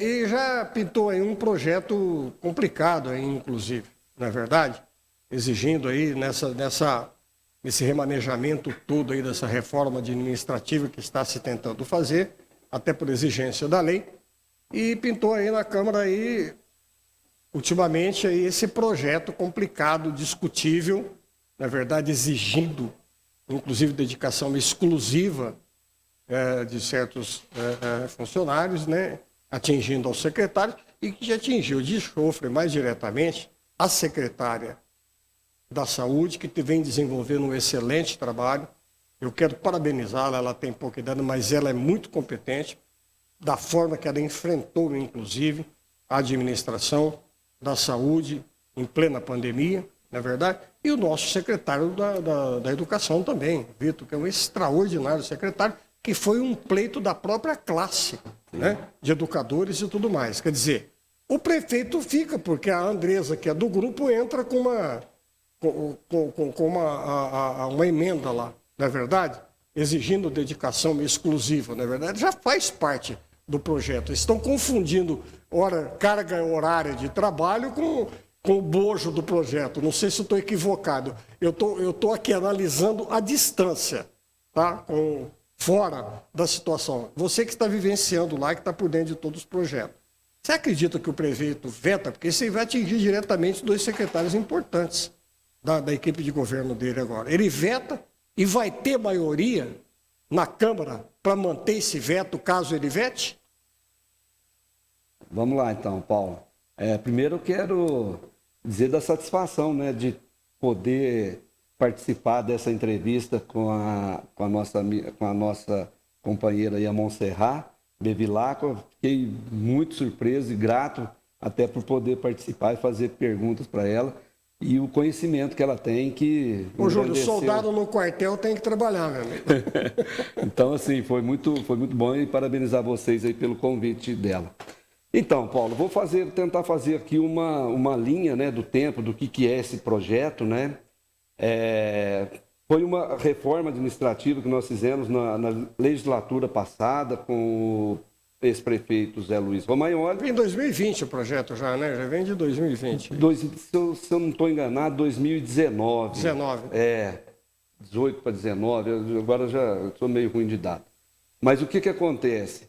e já pintou aí um projeto complicado aí, inclusive, não é verdade? Exigindo aí nesse remanejamento todo aí dessa reforma administrativa que está se tentando fazer, até por exigência da lei, e pintou aí na Câmara aí, ultimamente, aí esse projeto complicado, discutível, na verdade exigindo, inclusive, dedicação exclusiva de certos funcionários, né, atingindo aos secretários, e que atingiu de chofre mais diretamente a secretária da Saúde, que vem desenvolvendo um excelente trabalho. Eu quero parabenizá-la, ela tem pouca idade, mas ela é muito competente, da forma que ela enfrentou, inclusive, a administração da saúde em plena pandemia, não é verdade? E o nosso secretário da Educação também, Vitor, que é um extraordinário secretário, que foi um pleito da própria classe, né, de educadores e tudo mais. Quer dizer, o prefeito fica, porque a Andresa, que é do grupo, entra com uma emenda lá, não é verdade? Exigindo dedicação exclusiva, não é verdade? Já faz parte do projeto. Estão confundindo carga horária de trabalho com o bojo do projeto. Não sei se eu estou equivocado. Eu estou aqui analisando a distância, tá? Fora da situação. Você que está vivenciando lá, que está por dentro de todos os projetos. Você acredita que o prefeito veta? Porque isso vai atingir diretamente 2 secretários importantes da equipe de governo dele agora. Ele veta e vai ter maioria na Câmara para manter esse veto, caso ele vete? Vamos lá, então, Paulo. Primeiro eu quero dizer da satisfação, né, de poder participar dessa entrevista com a nossa companheira aí, a Montserrat Bevilacqua. Fiquei muito surpreso e grato até por poder participar e fazer perguntas para ela. E o conhecimento que ela tem que... Ô, Júlio, soldado no quartel tem que trabalhar, meu amigo. Então, assim, foi muito bom e parabenizar vocês aí pelo convite dela. Então, Paulo, vou tentar fazer aqui uma linha, né, do tempo, do que é esse projeto, né? Foi uma reforma administrativa que nós fizemos na legislatura passada com o ex-prefeito Zé Luiz Romagnoli. Vem em 2020 o projeto já, né? Já vem de 2020. Se eu não estou enganado, 2019. 19. 18 para 19, agora já estou meio ruim de data. Mas o que acontece?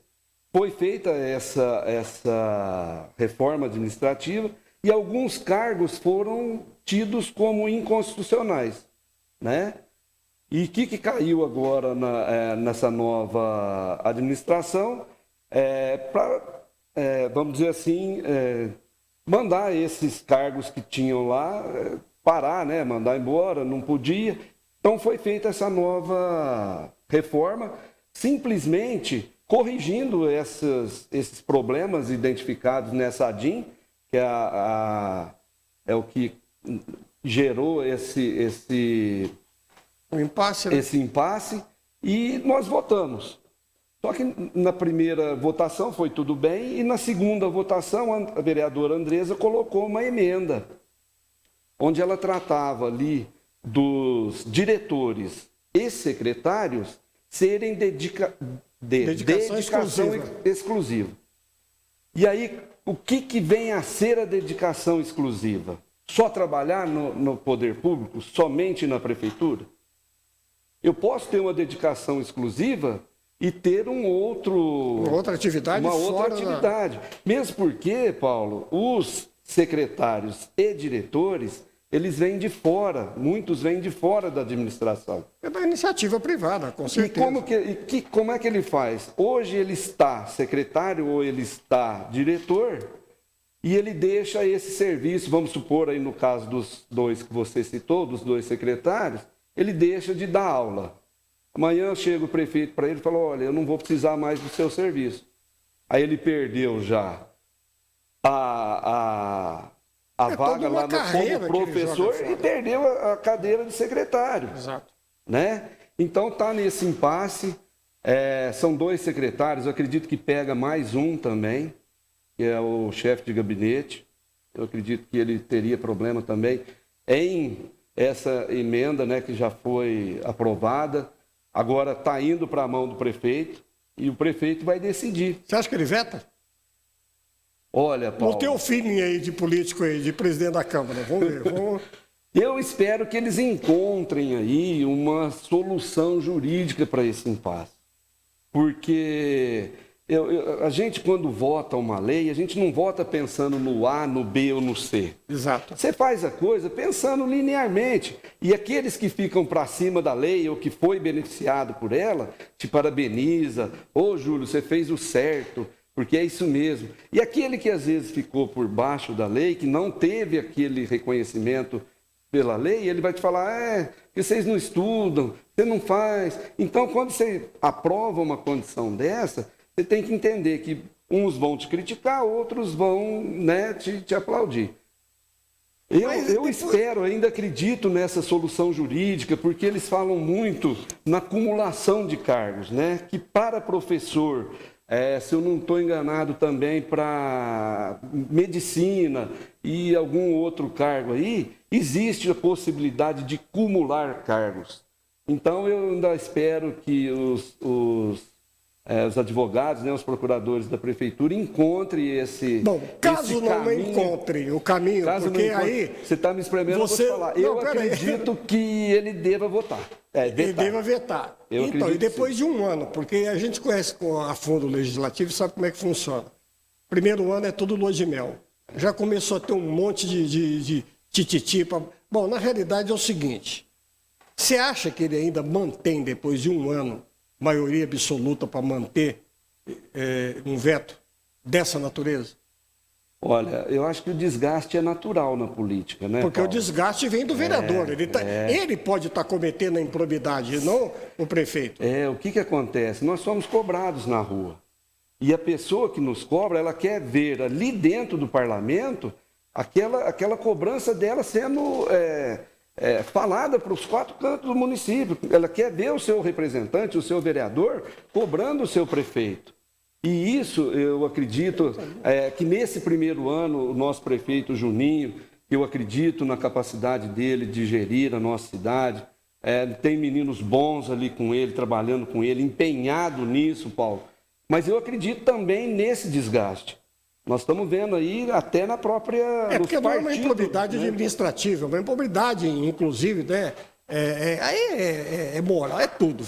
Foi feita essa reforma administrativa e alguns cargos foram tidos como inconstitucionais, né? E o que caiu agora nessa nova administração? Vamos dizer assim, mandar esses cargos que tinham lá parar, né? Mandar embora, não podia. Então foi feita essa nova reforma, simplesmente corrigindo esses problemas identificados nessa ADIM, que é o que gerou esse impasse, né? Esse impasse, e nós votamos. Só que na primeira votação foi tudo bem, e na segunda votação a vereadora Andresa colocou uma emenda, onde ela tratava ali dos diretores e secretários serem dedicação exclusiva. E aí, o que vem a ser a dedicação exclusiva? Só trabalhar no poder público, somente na prefeitura? Eu posso ter uma dedicação exclusiva e ter uma outra atividade. Mesmo porque, Paulo, os secretários e diretores, eles vêm de fora, muitos vêm de fora da administração. É da iniciativa privada, com certeza. E como é que ele faz? Hoje ele está secretário ou ele está diretor e ele deixa esse serviço, vamos supor aí no caso dos 2 que você citou, dos 2 secretários, ele deixa de dar aula. Amanhã chega o prefeito para ele e fala, olha, eu não vou precisar mais do seu serviço. Aí ele perdeu já a vaga lá como professor e perdeu a cadeira de secretário. Exato. Né? Então está nesse impasse. São 2 secretários, eu acredito que pega mais um também, que é o chefe de gabinete. Eu acredito que ele teria problema também em essa emenda, né, que já foi aprovada. Agora está indo para a mão do prefeito e o prefeito vai decidir. Você acha que ele veta? Olha, Paulo... Não tem o feeling aí de político aí, de presidente da Câmara. Vamos ver. Eu espero que eles encontrem aí uma solução jurídica para esse impasse. Porque a gente, quando vota uma lei, a gente não vota pensando no A, no B ou no C. Exato. Você faz a coisa pensando linearmente. E aqueles que ficam para cima da lei ou que foi beneficiado por ela, te parabeniza. Ô, Júlio, você fez o certo. porque é isso mesmo. E aquele que às vezes ficou por baixo da lei, que não teve aquele reconhecimento pela lei, ele vai te falar, que vocês não estudam, você não faz. Então, quando você aprova uma condição dessa, você tem que entender que uns vão te criticar, outros vão, né, te aplaudir. Eu espero, ainda acredito nessa solução jurídica, porque eles falam muito na acumulação de cargos, né? Que para professor, se eu não estou enganado também para medicina e algum outro cargo aí, existe a possibilidade de cumular cargos. Então eu ainda espero que os advogados, né, os procuradores da prefeitura encontrem esse caso esse não caminho, encontrem o caminho, porque aí... Você está me espremendo, eu vou te falar. Eu acredito que ele deva votar. Ele deva vetar. Então, e depois de um ano, porque a gente conhece a fundo o legislativo e sabe como é que funciona. Primeiro ano é tudo lua de mel. Já começou a ter um monte de tititi. Bom, na realidade é o seguinte, você acha que ele ainda mantém, depois de um ano, maioria absoluta para manter um veto dessa natureza? Olha, eu acho que o desgaste é natural na política, né, Porque Paulo? o desgaste vem do vereador. Ele pode estar cometendo a improbidade, não o prefeito. O que acontece? Nós somos cobrados na rua. E a pessoa que nos cobra, ela quer ver ali dentro do parlamento aquela cobrança dela sendo falada para os 4 cantos do município. Ela quer ver o seu representante, o seu vereador, cobrando o seu prefeito. E isso, eu acredito, que nesse primeiro ano, o nosso prefeito Juninho, eu acredito na capacidade dele de gerir a nossa cidade, tem meninos bons ali com ele, trabalhando com ele, empenhado nisso, Paulo. Mas eu acredito também nesse desgaste. Nós estamos vendo aí até na própria... porque não é uma improbidade, né, administrativa, é uma improbidade, inclusive, né? É moral, é tudo.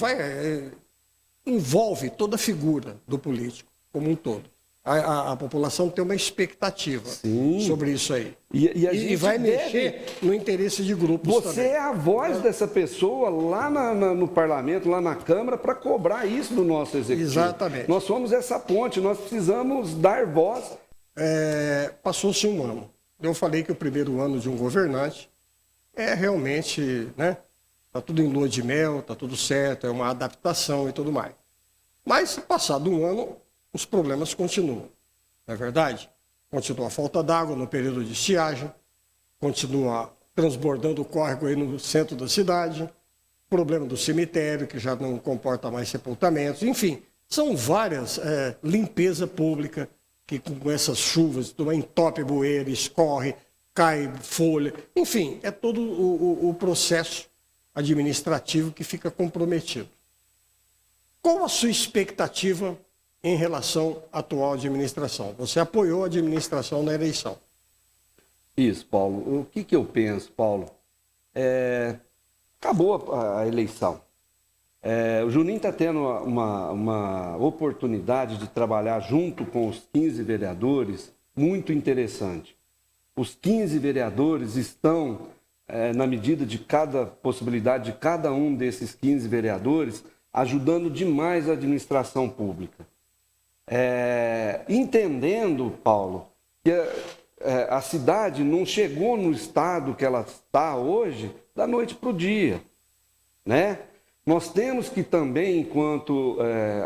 Envolve toda a figura do político, como um todo. A população tem uma expectativa sobre isso aí. E vai mexer no interesse de grupos Você também. é a voz dessa pessoa lá no parlamento, lá na Câmara, para cobrar isso do nosso executivo. Exatamente. Nós somos essa ponte, nós precisamos dar voz. Passou-se um ano. Eu falei que o primeiro ano de um governante é realmente, né? Está tudo em lua de mel, está tudo certo, é uma adaptação e tudo mais. Mas, passado um ano, os problemas continuam, não é verdade? Continua a falta d'água no período de estiagem, continua transbordando o córrego aí no centro da cidade, problema do cemitério, que já não comporta mais sepultamentos, enfim, são várias limpeza pública, que com essas chuvas entope bueiro, escorre, cai folha, enfim, é todo o processo administrativo que fica comprometido. Qual a sua expectativa em relação à atual administração? Você apoiou a administração na eleição. Isso, Paulo. O que eu penso, Paulo? Acabou a eleição. O Juninho está tendo uma oportunidade de trabalhar junto com os 15 vereadores muito interessante. Os 15 vereadores estão, na medida de cada possibilidade de cada um desses 15 vereadores, ajudando demais a administração pública. Entendendo, Paulo, que a cidade não chegou no estado que ela está hoje da noite para o dia, né? Nós temos que também, enquanto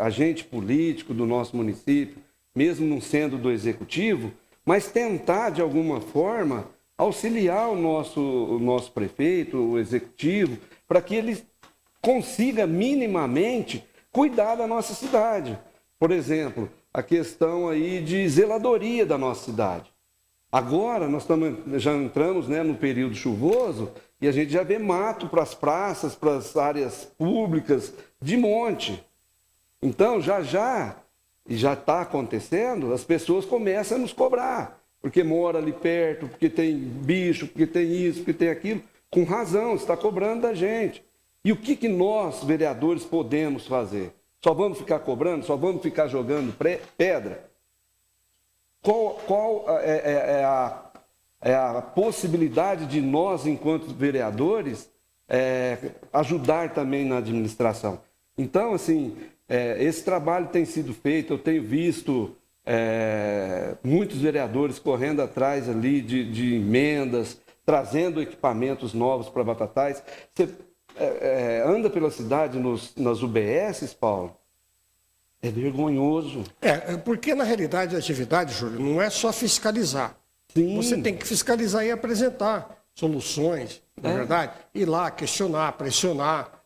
agente político do nosso município, mesmo não sendo do executivo, mas tentar, de alguma forma, auxiliar o nosso prefeito, o executivo, para que ele consiga minimamente cuidar da nossa cidade. Por exemplo, a questão aí de zeladoria da nossa cidade. Agora, nós já entramos, né, no período chuvoso e a gente já vê mato para as praças, para as áreas públicas, de monte. Então, já está acontecendo, as pessoas começam a nos cobrar, porque mora ali perto, porque tem bicho, porque tem isso, porque tem aquilo. Com razão, está cobrando da gente. E o que nós, vereadores, podemos fazer? Só vamos ficar cobrando? Só vamos ficar jogando pedra? Qual é a possibilidade de nós, enquanto vereadores, ajudar também na administração? Então, assim, esse trabalho tem sido feito, eu tenho visto muitos vereadores correndo atrás ali de emendas, trazendo equipamentos novos para Batatais. Você anda pela cidade nas UBSs, Paulo? É vergonhoso. Porque na realidade a atividade, Júlio, não é só fiscalizar. Sim. Você tem que fiscalizar e apresentar soluções, na verdade. Ir lá, questionar, pressionar.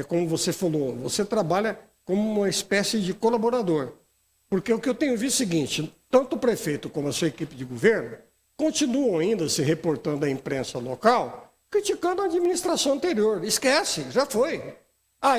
Como você falou, você trabalha como uma espécie de colaborador. Porque o que eu tenho visto é o seguinte, tanto o prefeito como a sua equipe de governo continuam ainda se reportando à imprensa local, criticando a administração anterior. Esquece, já foi.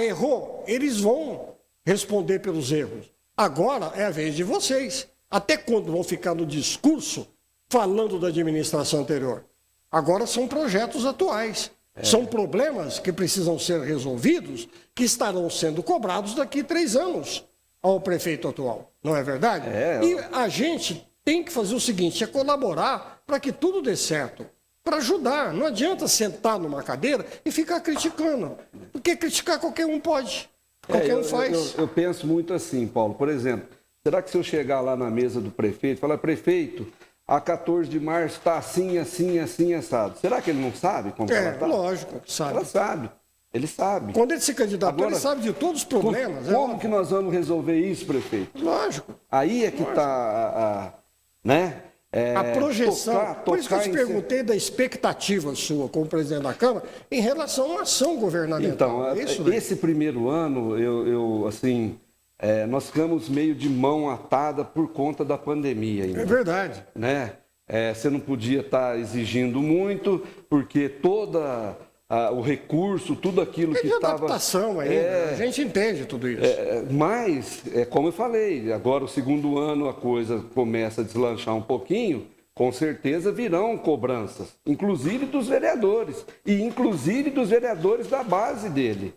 Errou, eles vão responder pelos erros. Agora é a vez de vocês. Até quando vão ficar no discurso falando da administração anterior? Agora são projetos atuais. São problemas que precisam ser resolvidos, que estarão sendo cobrados daqui a 3 anos ao prefeito atual. Não é verdade? E a gente tem que fazer o seguinte, colaborar para que tudo dê certo. Para ajudar. Não adianta sentar numa cadeira e ficar criticando. Porque criticar qualquer um pode. Qualquer um faz. Eu penso muito assim, Paulo. Por exemplo, será que se eu chegar lá na mesa do prefeito e falar, prefeito, a 14 de março está assim, assim, assim, assado. Será que ele não sabe como ela está? Lógico, sabe. Ela sabe. Ele sabe. Quando ele se candidatou, ele sabe de todos os problemas. Como que nós vamos resolver isso, prefeito? Lógico. Aí é que está, a projeção. Por isso que eu te em perguntei da expectativa sua como presidente da Câmara em relação à ação governamental. Então, esse primeiro ano, nós ficamos meio de mão atada por conta da pandemia ainda. É verdade. Né? Você não podia estar exigindo muito, porque o recurso, tudo aquilo que estava... adaptação ainda, a gente entende tudo isso. Mas, como eu falei, agora o segundo ano a coisa começa a deslanchar um pouquinho, com certeza virão cobranças, inclusive dos vereadores, e inclusive dos vereadores da base dele.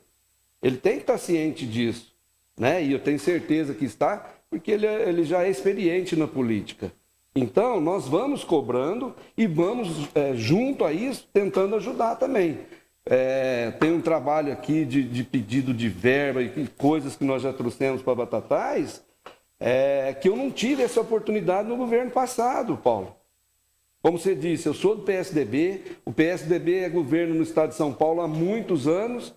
Ele tem que estar ciente disso, né? E eu tenho certeza que está, porque ele já é experiente na política. Então, nós vamos cobrando e vamos, junto a isso, tentando ajudar também. Tem um trabalho aqui de pedido de verba e coisas que nós já trouxemos para Batatais, que eu não tive essa oportunidade no governo passado, Paulo. Como você disse, eu sou do PSDB, o PSDB é governo no estado de São Paulo há muitos anos.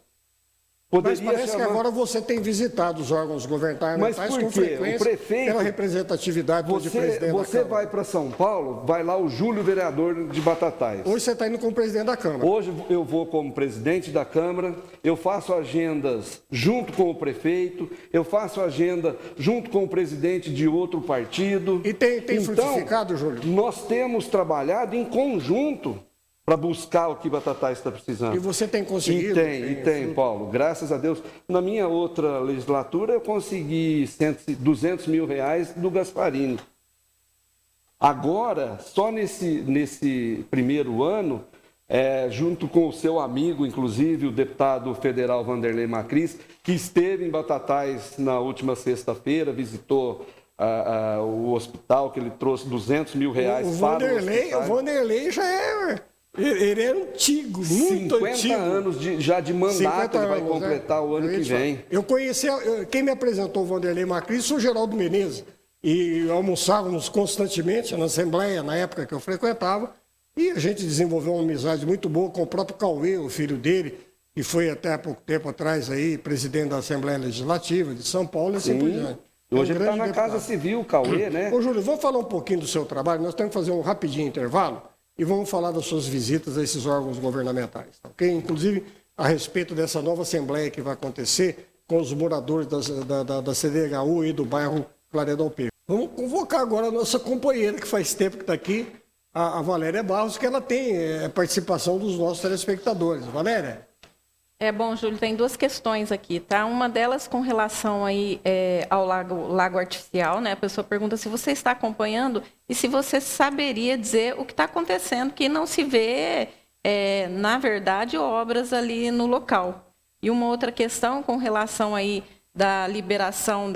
Mas parece que agora você tem visitado os órgãos governamentais com frequência, o prefeito, pela representatividade do presidente da Câmara. Você vai para São Paulo, vai lá o Júlio, vereador de Batatais. Hoje você está indo como presidente da Câmara. Hoje eu vou como presidente da Câmara, eu faço agendas junto com o prefeito, eu faço agenda junto com o presidente de outro partido. E tem frutificado, Júlio? Nós temos trabalhado em conjunto para buscar o que Batatais está precisando. E você tem conseguido? Tem, Paulo. Graças a Deus. Na minha outra legislatura, eu consegui 200 mil reais do Gasparini. Agora, só nesse primeiro ano, junto com o seu amigo, inclusive, o deputado federal Vanderlei Macris, que esteve em Batatais na última sexta-feira, visitou o hospital, que ele trouxe 200 mil reais para o hospital. O Vanderlei já ele é antigo, muito 50 antigo. Anos já de mandato, ele vai completar o ano que vem. Eu conheci, quem me apresentou o Vanderlei Macris foi o Geraldo Menezes. E almoçávamos constantemente na Assembleia, na época que eu frequentava, e a gente desenvolveu uma amizade muito boa com o próprio Cauê, o filho dele, que foi até há pouco tempo atrás aí, presidente da Assembleia Legislativa de São Paulo e assim por diante. Hoje ele está na Casa Civil, o Cauê, né? Ô, Júlio, vamos falar um pouquinho do seu trabalho, nós temos que fazer um rapidinho intervalo. E vamos falar das suas visitas a esses órgãos governamentais, ok? Inclusive, a respeito dessa nova assembleia que vai acontecer com os moradores da CDHU e do bairro Claredão P. Vamos convocar agora a nossa companheira, que faz tempo que está aqui, a Valéria Barros, que ela tem participação dos nossos telespectadores. Valéria? Bom, Júlio, tem 2 questões aqui, tá? Uma delas com relação aí ao lago artificial, né? A pessoa pergunta se você está acompanhando e se você saberia dizer o que está acontecendo, que não se vê, na verdade, obras ali no local. E uma outra questão com relação aí da liberação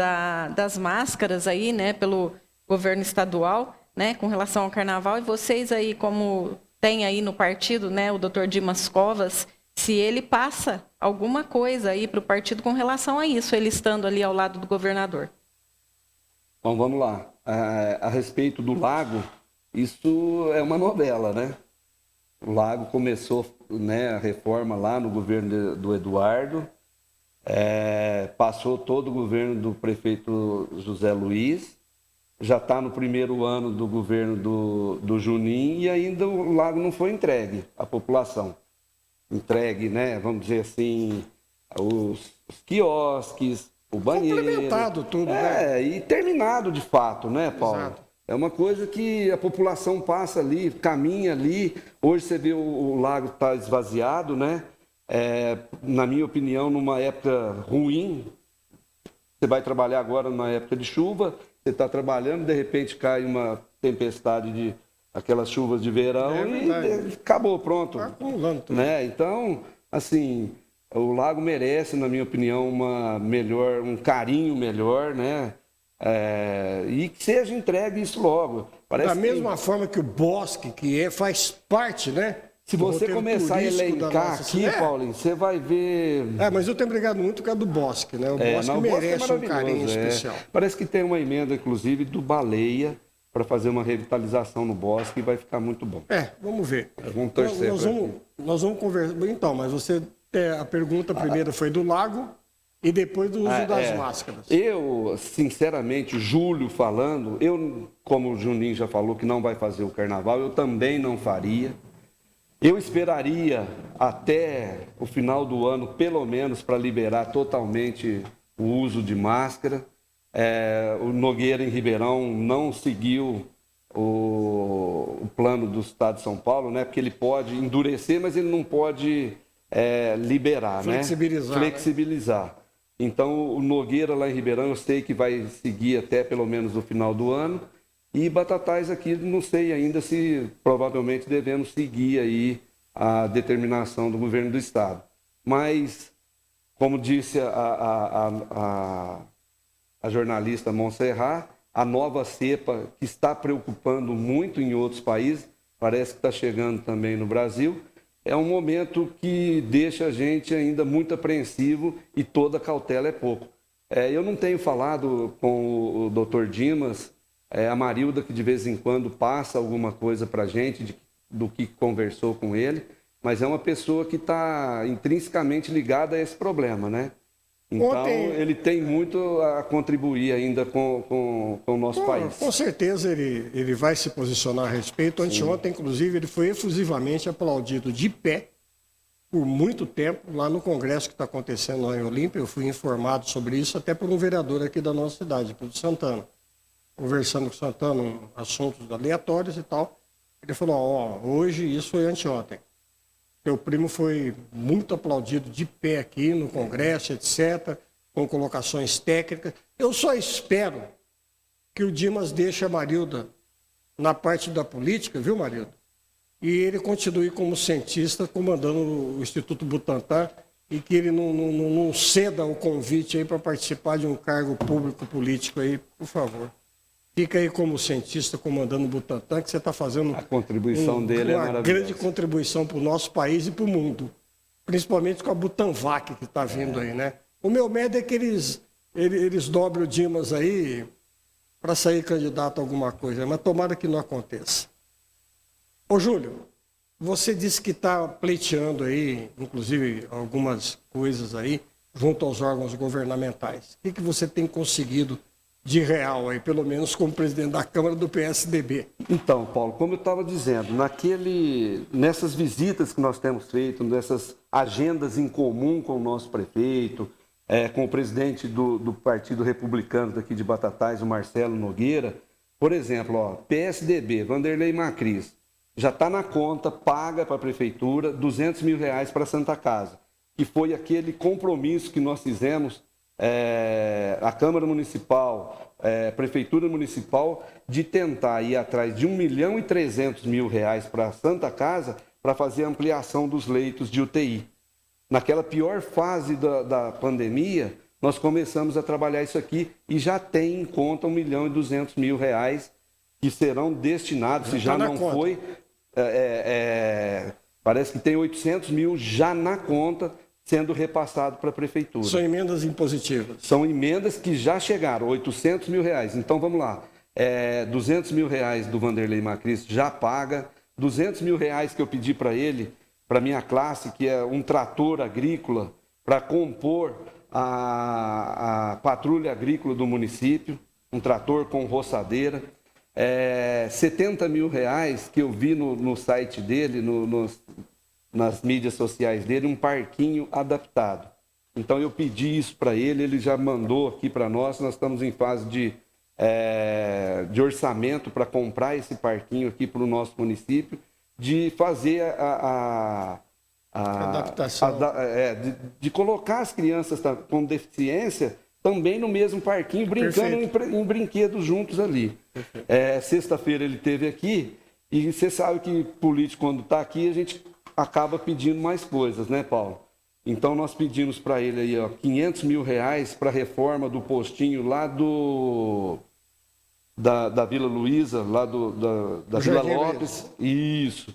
das máscaras aí, né, pelo governo estadual, né, com relação ao carnaval, e vocês aí, como tem aí no partido, né, o doutor Dimas Covas, se ele passa alguma coisa aí para o partido com relação a isso, ele estando ali ao lado do governador. Então vamos lá. A respeito do lago, isso é uma novela, né? O lago começou, né, a reforma lá no governo do Eduardo, passou todo o governo do prefeito José Luiz, já está no primeiro ano do governo do Juninho e ainda o lago não foi entregue à população. Entregue, né, vamos dizer assim, os quiosques, o banheiro. Complementado tudo, né? E terminado de fato, né, Paulo? Exato. É uma coisa que a população passa ali, caminha ali. Hoje você vê o lago está esvaziado, né? Na minha opinião, numa época ruim. Você vai trabalhar agora numa época de chuva, você está trabalhando, de repente cai uma tempestade de aquelas chuvas de verão e acabou, pronto. Está acumulando tudo. Né? Então, assim, o lago merece, na minha opinião, um carinho melhor, né? E que seja entregue isso logo. Da mesma forma que o bosque, faz parte, né? Se você começar a elencar aqui, Paulinho, você vai ver... mas eu tenho brigado muito por causa do bosque, né? O bosque merece um carinho especial. Parece que tem uma emenda, inclusive, do Baleia para fazer uma revitalização no bosque e vai ficar muito bom. Vamos ver. Vamos torcer. Nós vamos conversar. Então, mas a pergunta primeiro foi do lago e depois do uso das máscaras. Eu, sinceramente, Júlio falando, como o Juninho já falou que não vai fazer o carnaval, eu também não faria. Eu esperaria até o final do ano, pelo menos, para liberar totalmente o uso de máscara. O Nogueira, em Ribeirão, não seguiu o plano do Estado de São Paulo, né? Porque ele pode endurecer, mas ele não pode liberar, flexibilizar. Né? Então, o Nogueira, lá em Ribeirão, eu sei que vai seguir até pelo menos o final do ano. E Batatais aqui, não sei ainda se provavelmente devemos seguir aí a determinação do governo do Estado. Mas, como disse a jornalista Montserrat, a nova cepa que está preocupando muito em outros países, parece que está chegando também no Brasil, é um momento que deixa a gente ainda muito apreensivo e toda cautela é pouco. Eu não tenho falado com o Dr. Dimas, a Marilda, que de vez em quando passa alguma coisa para a gente do que conversou com ele, mas é uma pessoa que está intrinsecamente ligada a esse problema, né? Então, ele tem muito a contribuir ainda com o nosso país. Com certeza ele vai se posicionar a respeito. Anteontem, inclusive, ele foi efusivamente aplaudido de pé por muito tempo lá no congresso que está acontecendo lá em Olímpia. Eu fui informado sobre isso até por um vereador aqui da nossa cidade, Pedro Santana. Conversando com o Santana, assuntos aleatórios e tal. Ele falou, hoje, isso foi anteontem. Meu primo foi muito aplaudido de pé aqui no Congresso, etc., com colocações técnicas. Eu só espero que o Dimas deixe a Marilda na parte da política, viu, Marilda? E ele continue como cientista, comandando o Instituto Butantan, e que ele não ceda o convite aí para participar de um cargo público político aí, por favor. Fica aí como cientista comandando o Butantan, que você está fazendo a contribuição dele uma grande contribuição para o nosso país e para o mundo. Principalmente com a Butanvac que está vindo aí, né? O meu medo é que eles dobrem o Dimas aí para sair candidato a alguma coisa, mas tomara que não aconteça. Ô, Júlio, você disse que está pleiteando aí, inclusive, algumas coisas aí, junto aos órgãos governamentais. O que você tem conseguido de real aí, pelo menos como presidente da Câmara do PSDB? Então, Paulo, como eu estava dizendo, nessas visitas que nós temos feito, nessas agendas em comum com o nosso prefeito, com o presidente do Partido Republicano daqui de Batatais, o Marcelo Nogueira, por exemplo, PSDB, Vanderlei Macris, já está na conta, paga para a Prefeitura, R$200 mil para a Santa Casa, que foi aquele compromisso que nós fizemos a Câmara Municipal, Prefeitura Municipal, de tentar ir atrás de R$1.300.000 para a Santa Casa para fazer a ampliação dos leitos de UTI. Naquela pior fase da pandemia, nós começamos a trabalhar isso aqui e já tem em conta R$1.200.000 que serão destinados, se já não foi, parece que tem 800 mil já na conta sendo repassado para a Prefeitura. São emendas impositivas. São emendas que já chegaram, R$800 mil. Então, vamos lá. R$200 mil do Vanderlei Macris já paga. R$200 mil que eu pedi para ele, para minha classe, que é um trator agrícola, para compor a patrulha agrícola do município, um trator com roçadeira. R$70 mil que eu vi no site dele, nas mídias sociais dele, um parquinho adaptado. Então eu pedi isso para ele, ele já mandou aqui para nós estamos em fase de orçamento para comprar esse parquinho aqui para o nosso município, de fazer a adaptação. De colocar as crianças com deficiência também no mesmo parquinho, brincando em brinquedos juntos ali. Sexta-feira ele esteve aqui, e você sabe que político, quando está aqui, a gente acaba pedindo mais coisas, né, Paulo? Então nós pedimos para ele aí, R$500 mil para a reforma do postinho lá da Vila Luísa, lá da Vila Lopes. Isso.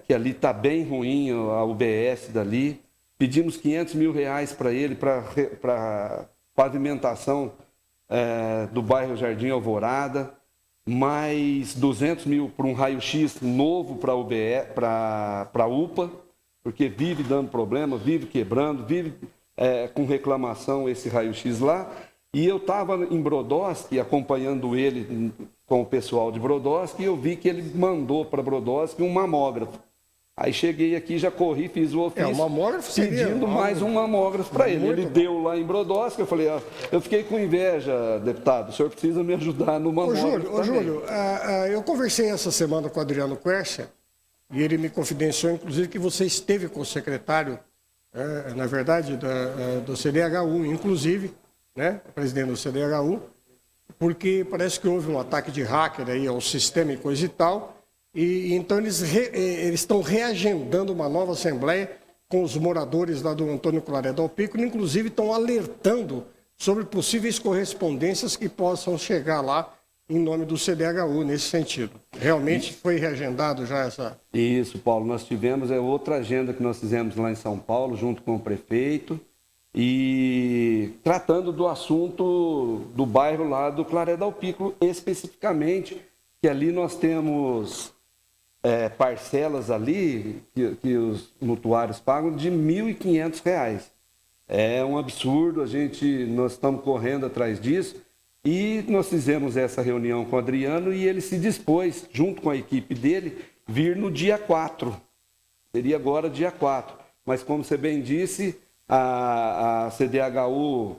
Que ali está bem ruim a UBS dali. Pedimos R$500 mil para ele, para pavimentação do bairro Jardim Alvorada, mais R$200 mil para um raio-x novo para a UPA, porque vive dando problema, vive quebrando, vive com reclamação esse raio-x lá. E eu estava em Brodowski, acompanhando ele com o pessoal de Brodowski, e eu vi que ele mandou para Brodowski um mamógrafo. Aí cheguei aqui, já corri, fiz o ofício, pedindo mais um mamógrafo para ele. Ele deu lá em Brodowski, eu falei, eu fiquei com inveja, deputado, o senhor precisa me ajudar no mamógrafo. Ô Júlio, eu conversei essa semana com o Adriano Quercia, e ele me confidenciou, inclusive, que você esteve com o secretário, na verdade, do CDHU, inclusive, né, presidente do CDHU, porque parece que houve um ataque de hacker aí ao sistema e coisa e tal, e então eles estão reagendando uma nova assembleia com os moradores lá do Antônio Claré Al Pico, inclusive estão alertando sobre possíveis correspondências que possam chegar lá em nome do CDHU nesse sentido. Realmente foi reagendado já essa... Isso, Paulo, nós tivemos outra agenda que nós fizemos lá em São Paulo, junto com o prefeito, e tratando do assunto do bairro lá do Claré Al Pico, especificamente, que ali nós temos parcelas ali que os mutuários pagam de R$ 1.500. É um absurdo, nós estamos correndo atrás disso, e nós fizemos essa reunião com o Adriano e ele se dispôs, junto com a equipe dele, vir no dia 4. Seria agora dia 4. Mas como você bem disse, a CDHU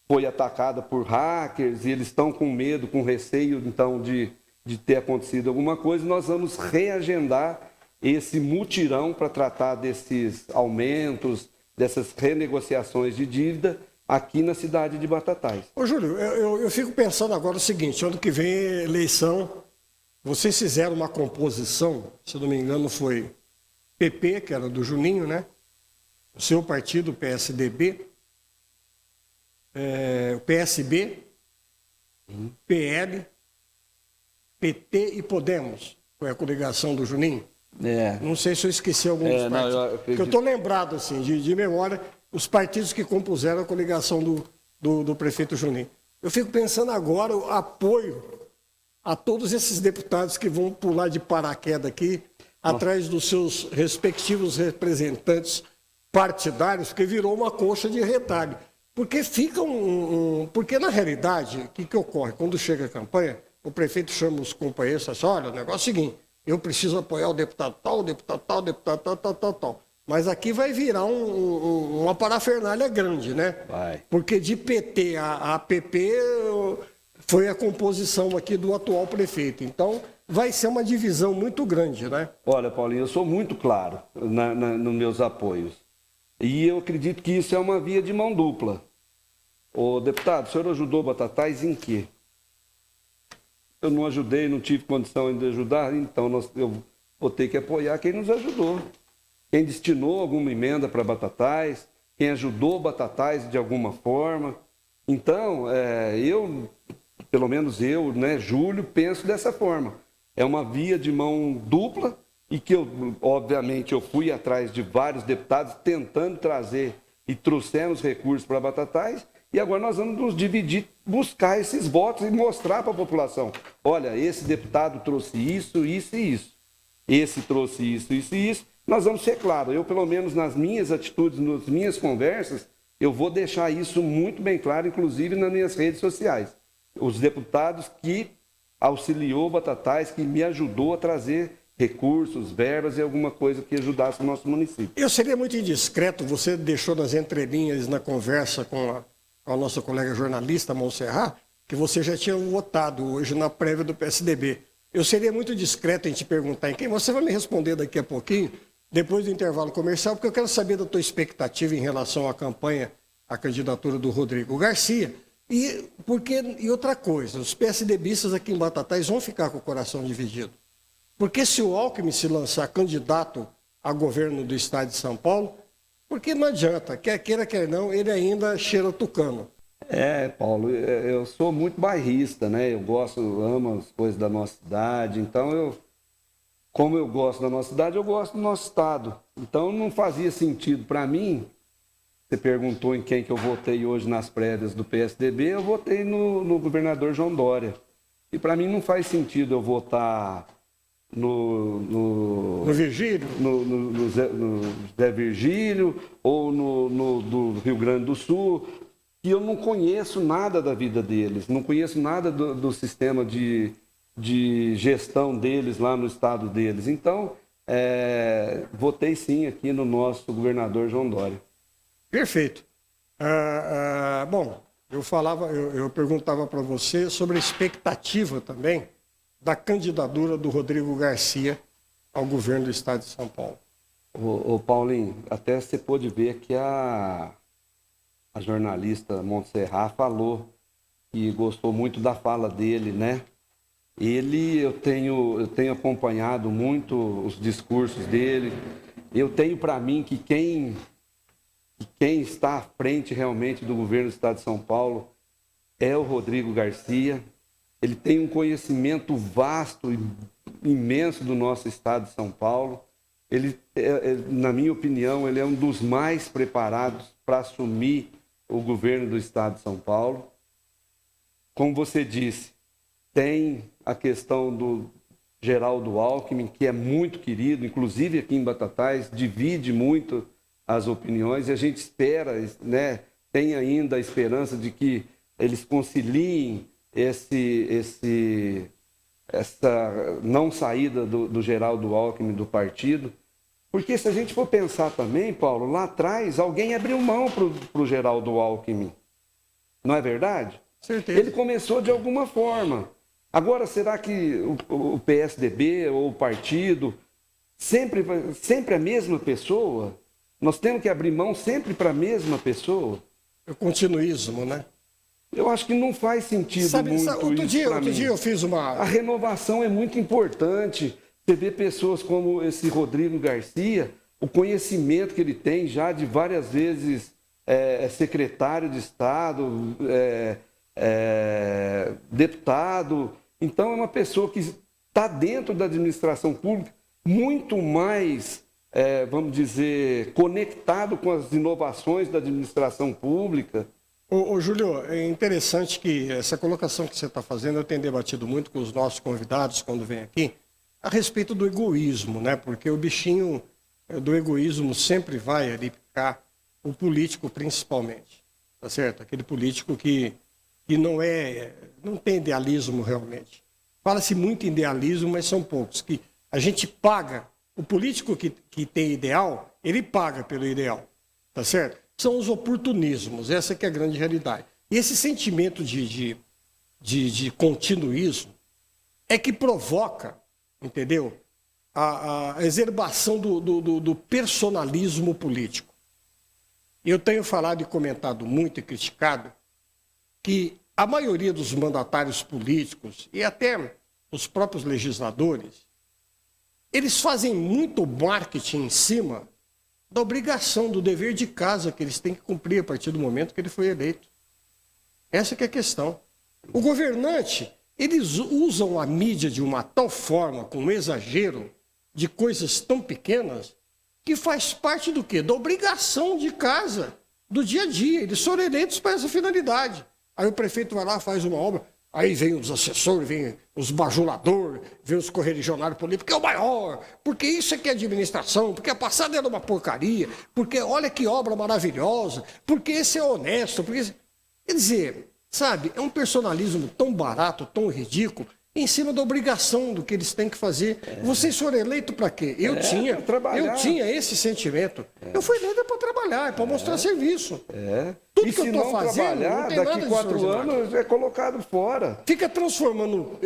foi atacada por hackers e eles estão com medo, com receio, então, de ter acontecido alguma coisa. Nós vamos reagendar esse mutirão para tratar desses aumentos, dessas renegociações de dívida aqui na cidade de Batatais. Ô Júlio, eu fico pensando agora o seguinte, ano que vem é eleição, vocês fizeram uma composição, se não me engano foi PP, que era do Juninho, né? O seu partido, o PSDB, o PSB, PL, PT e Podemos, foi a coligação do Juninho. Não sei se eu esqueci algum dos partidos. Porque eu estou lembrado, assim, de memória, os partidos que compuseram a coligação do prefeito Juninho. Eu fico pensando agora o apoio a todos esses deputados que vão pular de paraquedas aqui, atrás dos seus respectivos representantes partidários, porque virou uma coxa de retalho. Porque fica porque, na realidade, o que ocorre? Quando chega a campanha, o prefeito chama os companheiros e fala assim, olha, o negócio é o seguinte, eu preciso apoiar o deputado tal, o deputado tal, o deputado tal. Mas aqui vai virar uma parafernália grande, né? Vai. Porque de PT a PP foi a composição aqui do atual prefeito. Então, vai ser uma divisão muito grande, né? Olha, Paulinho, eu sou muito claro nos meus apoios. E eu acredito que isso é uma via de mão dupla. Ô, deputado, o senhor ajudou Batatais em quê? Eu não ajudei, não tive condição de ajudar, então eu vou ter que apoiar quem nos ajudou. Quem destinou alguma emenda para Batatais, quem ajudou Batatais de alguma forma. Então, pelo menos eu, né, Júlio, penso dessa forma. É uma via de mão dupla e que obviamente, eu fui atrás de vários deputados tentando trazer e trouxemos recursos para Batatais, e agora nós vamos nos dividir, buscar esses votos e mostrar para a população, olha, esse deputado trouxe isso, isso e isso, esse trouxe isso, isso e isso, nós vamos ser claros, eu pelo menos nas minhas atitudes, nas minhas conversas, eu vou deixar isso muito bem claro, inclusive nas minhas redes sociais. Os deputados que auxiliou Batatais, que me ajudou a trazer recursos, verbas e alguma coisa que ajudasse o nosso município. Eu seria muito indiscreto, você deixou nas entrelinhas, na conversa com a nossa colega jornalista, Montserrat, que você já tinha votado hoje na prévia do PSDB. Eu seria muito discreto em te perguntar em quem. Você vai me responder daqui a pouquinho, depois do intervalo comercial, porque eu quero saber da tua expectativa em relação à campanha, à candidatura do Rodrigo Garcia. E outra coisa, os PSDBistas aqui em Batatais vão ficar com o coração dividido. Porque se o Alckmin se lançar candidato a governo do estado de São Paulo, porque não adianta, quer queira, quer não, ele ainda cheira tucano. Paulo, eu sou muito bairrista, né? Eu amo as coisas da nossa cidade, então como eu gosto da nossa cidade, eu gosto do nosso estado. Então não fazia sentido para mim. Você perguntou em quem que eu votei hoje nas prévias do PSDB, eu votei no governador João Dória. E para mim não faz sentido eu votar no Virgílio? No Zé Virgílio ou do Rio Grande do Sul, que eu não conheço nada da vida deles, não conheço nada do sistema de gestão deles lá no estado deles. Então, votei sim aqui no nosso governador João Dória. Perfeito. Bom, eu perguntava para você sobre a expectativa também da candidatura do Rodrigo Garcia ao governo do estado de São Paulo. Ô Paulinho, até você pôde ver que a jornalista Montserrat falou e gostou muito da fala dele, né? Eu tenho acompanhado muito os discursos dele. Eu tenho para mim que quem está à frente realmente do governo do estado de São Paulo é o Rodrigo Garcia. Ele tem um conhecimento vasto e imenso do nosso estado de São Paulo. Na minha opinião, ele é um dos mais preparados para assumir o governo do estado de São Paulo. Como você disse, tem a questão do Geraldo Alckmin, que é muito querido, inclusive aqui em Batatais, divide muito as opiniões, e a gente espera, né, tem ainda a esperança de que eles conciliem essa não saída do Geraldo Alckmin do partido, porque se a gente for pensar também, Paulo, lá atrás alguém abriu mão para o Geraldo Alckmin, não é verdade? Certeza. Ele começou de alguma forma. Agora, será que o PSDB ou o partido sempre a mesma pessoa? Nós temos que abrir mão sempre para a mesma pessoa? O continuismo, né? Eu acho que não faz sentido muito outro isso para mim. Outro dia eu fiz uma... A renovação é muito importante. Você vê pessoas como esse Rodrigo Garcia, o conhecimento que ele tem já de várias vezes secretário de Estado, deputado. Então é uma pessoa que está dentro da administração pública muito mais, vamos dizer, conectado com as inovações da administração pública. Ô Júlio, é interessante que essa colocação que você está fazendo, eu tenho debatido muito com os nossos convidados quando vêm aqui, a respeito do egoísmo, né? Porque o bichinho do egoísmo sempre vai ali picar o político principalmente, tá certo? Aquele político que não tem idealismo realmente. Fala-se muito em idealismo, mas são poucos. Que a gente paga, o político que tem ideal, ele paga pelo ideal, tá certo? São os oportunismos, essa que é a grande realidade. E esse sentimento de continuismo é que provoca, entendeu? A exacerbação do personalismo político. Eu tenho falado e comentado muito e criticado que a maioria dos mandatários políticos e até os próprios legisladores, eles fazem muito marketing em cima da obrigação, do dever de casa que eles têm que cumprir a partir do momento que ele foi eleito. Essa que é a questão. O governante, eles usam a mídia de uma tal forma, com um exagero, de coisas tão pequenas que faz parte do quê? Da obrigação de casa, do dia a dia. Eles foram eleitos para essa finalidade. Aí o prefeito vai lá, faz uma obra, aí vem os assessores, vem os bajuladores, vem os correligionários políticos, porque é o maior, porque isso aqui é administração, porque a passada era uma porcaria, porque olha que obra maravilhosa, porque esse é honesto, porque... Quer dizer, sabe, é um personalismo tão barato, tão ridículo, em cima da obrigação do que eles têm que fazer. Vocês foram eleitos para quê? Eu tinha esse sentimento. Eu fui eleito para trabalhar, para mostrar serviço. Tudo E que eu se estou não fazendo, trabalhar, não tem daqui nada de 4 anos é colocado fora. Fica transformando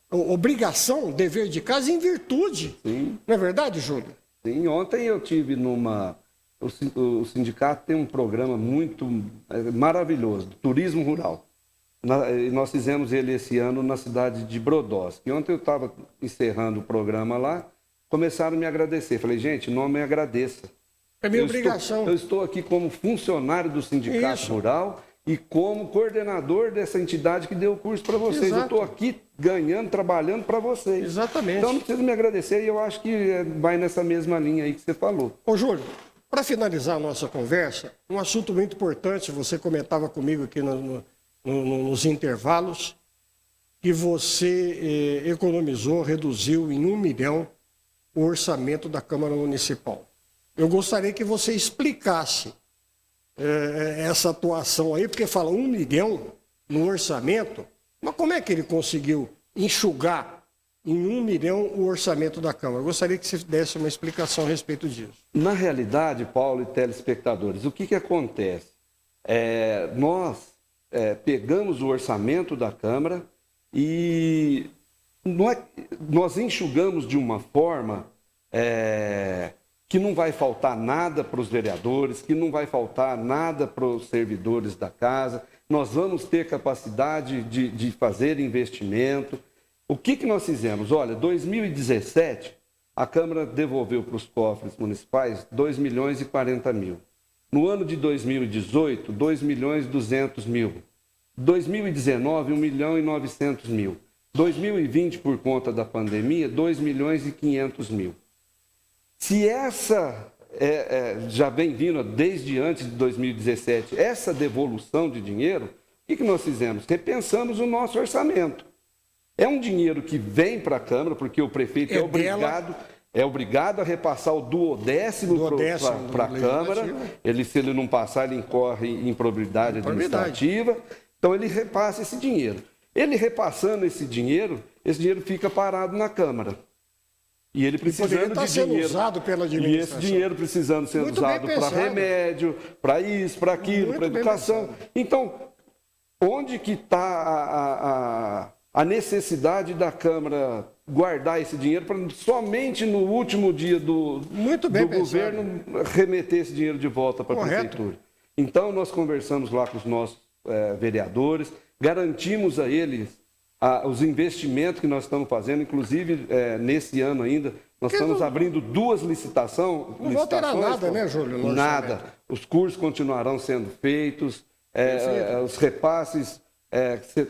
obrigação, dever de casa, em virtude. Sim. Não é verdade, Júlio? Sim, ontem eu tive o sindicato tem um programa muito maravilhoso, turismo rural. Nós fizemos ele esse ano na cidade de Brodowski. Ontem eu estava encerrando o programa lá, começaram a me agradecer. Falei, gente, não me agradeça. É minha obrigação. Eu estou aqui como funcionário do Sindicato Rural e como coordenador dessa entidade que deu o curso para vocês. Exato. Eu estou aqui ganhando, trabalhando para vocês. Exatamente. Então não precisa me agradecer e eu acho que vai nessa mesma linha aí que você falou. Ô, Júlio, para finalizar a nossa conversa, um assunto muito importante, você comentava comigo aqui nos intervalos, que você economizou, reduziu em 1 milhão o orçamento da Câmara Municipal. Eu gostaria que você explicasse essa atuação aí, porque fala 1 milhão no orçamento, mas como é que ele conseguiu enxugar em 1 milhão o orçamento da Câmara? Eu gostaria que você desse uma explicação a respeito disso. Na realidade, Paulo e telespectadores, o que acontece? Nós pegamos o orçamento da Câmara e nós enxugamos de uma forma que não vai faltar nada para os vereadores, que não vai faltar nada para os servidores da casa. Nós vamos ter capacidade de fazer investimento. O que nós fizemos? Olha, 2017, a Câmara devolveu para os cofres municipais 2 milhões e 40 mil. No ano de 2018, 2 milhões e 200 mil. 2019, 1 milhão e 900 mil. 2020, por conta da pandemia, 2 milhões e 500 mil. Se essa já vem vindo desde antes de 2017, essa devolução de dinheiro, o que nós fizemos? Repensamos o nosso orçamento. É um dinheiro que vem para a Câmara, porque o prefeito é obrigado a repassar o duodécimo para a Câmara. Se ele não passar, ele incorre em improbidade administrativa. Então, ele repassa esse dinheiro. Ele repassando esse dinheiro fica parado na Câmara. E ele precisando de dinheiro. Usado pela e esse dinheiro precisando ser usado para remédio, para isso, para aquilo, para educação. Então, onde que está a necessidade da Câmara guardar esse dinheiro para somente no último dia do governo remeter esse dinheiro de volta para a Prefeitura? Então, nós conversamos lá com os nossos vereadores, garantimos a eles os investimentos que nós estamos fazendo, inclusive nesse ano ainda, nós estamos abrindo 2 licitações. Não alterar nada, né, Júlio? Nada. Os cursos continuarão sendo feitos, os repasses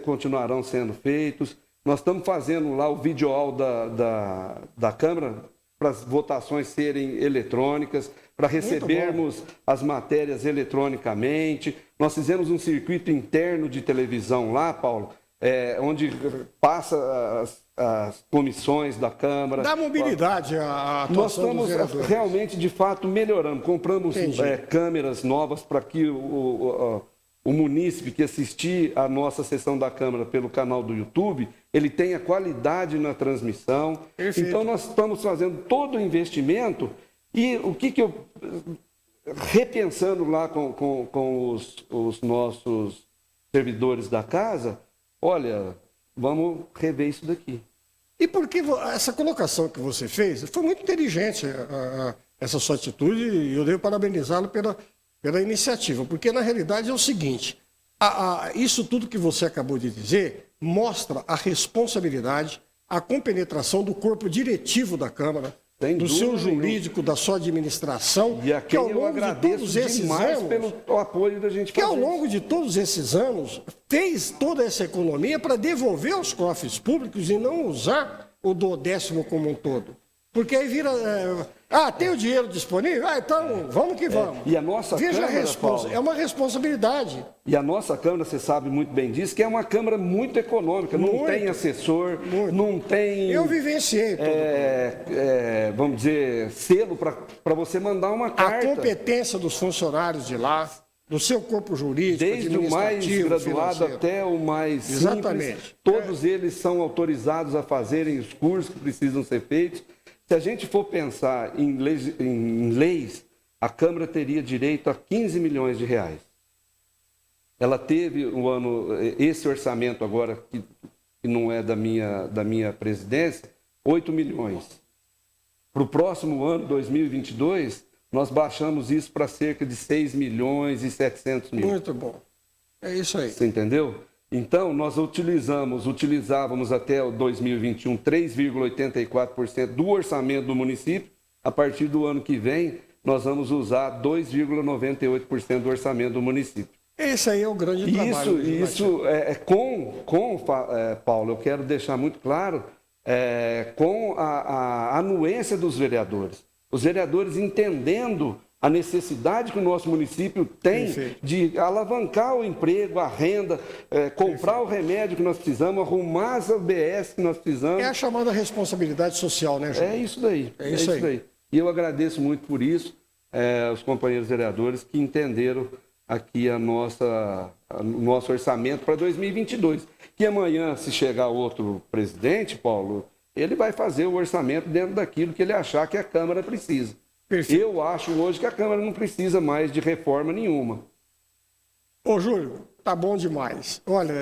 continuarão sendo feitos. Nós estamos fazendo lá o videoaul da Câmara para as votações serem eletrônicas, para recebermos as matérias eletronicamente. Nós fizemos um circuito interno de televisão lá, Paulo, onde passa as comissões da Câmara. Dá mobilidade à atuação dos vereadores. Nós estamos realmente, de fato, melhorando. Compramos câmeras novas para que o munícipe que assistir a nossa sessão da Câmara pelo canal do YouTube, ele tenha qualidade na transmissão. Perfeito. Então, nós estamos fazendo todo o investimento e o que eu... Repensando lá com os nossos servidores da casa, olha, vamos rever isso daqui. E porque essa colocação que você fez foi muito inteligente, essa sua atitude, e eu devo parabenizá-lo pela iniciativa, porque na realidade é o seguinte, isso tudo que você acabou de dizer mostra a responsabilidade, a compenetração do corpo diretivo da Câmara, do seu jurídico, da sua administração, e que ao longo de todos esses anos, pelo apoio da gente que ao longo de todos esses anos fez toda essa economia para devolver aos cofres públicos e não usar o do 10º como um todo? Porque aí vira... tem o dinheiro disponível? Então vamos que vamos. E a nossa Veja Câmara, Paulo, é uma responsabilidade. E a nossa Câmara, você sabe muito bem disso, que é uma Câmara muito econômica, não tem assessor, não tem... Eu vivenciei tudo. Vamos dizer, selo para você mandar uma carta. A competência dos funcionários de lá, do seu corpo jurídico, desde o mais graduado financeiro. até o mais Exatamente. simples, todos eles são autorizados a fazerem os cursos que precisam ser feitos. Se a gente for pensar em leis, a Câmara teria direito a 15 milhões de reais. Ela teve esse orçamento agora, que não é da minha presidência, 8 milhões. Para o próximo ano, 2022, nós baixamos isso para cerca de 6 milhões e 700 mil. Muito bom. É isso aí. Você entendeu? Então, nós utilizávamos até o 2021 3,84% do orçamento do município. A partir do ano que vem, nós vamos usar 2,98% do orçamento do município. Esse aí é o grande trabalho. Paulo, eu quero deixar muito claro, com a anuência dos vereadores. Os vereadores entendendo a necessidade que o nosso município tem de alavancar o emprego, a renda, comprar o remédio que nós precisamos, arrumar as UBS que nós precisamos. É a chamada responsabilidade social, né, João? É isso daí. É isso aí. E eu agradeço muito por isso, os companheiros vereadores que entenderam aqui o nosso orçamento para 2022. Que amanhã, se chegar outro presidente, Paulo, ele vai fazer o orçamento dentro daquilo que ele achar que a Câmara precisa. Perfeito. Eu acho hoje que a Câmara não precisa mais de reforma nenhuma. Ô, Júlio, tá bom demais. Olha,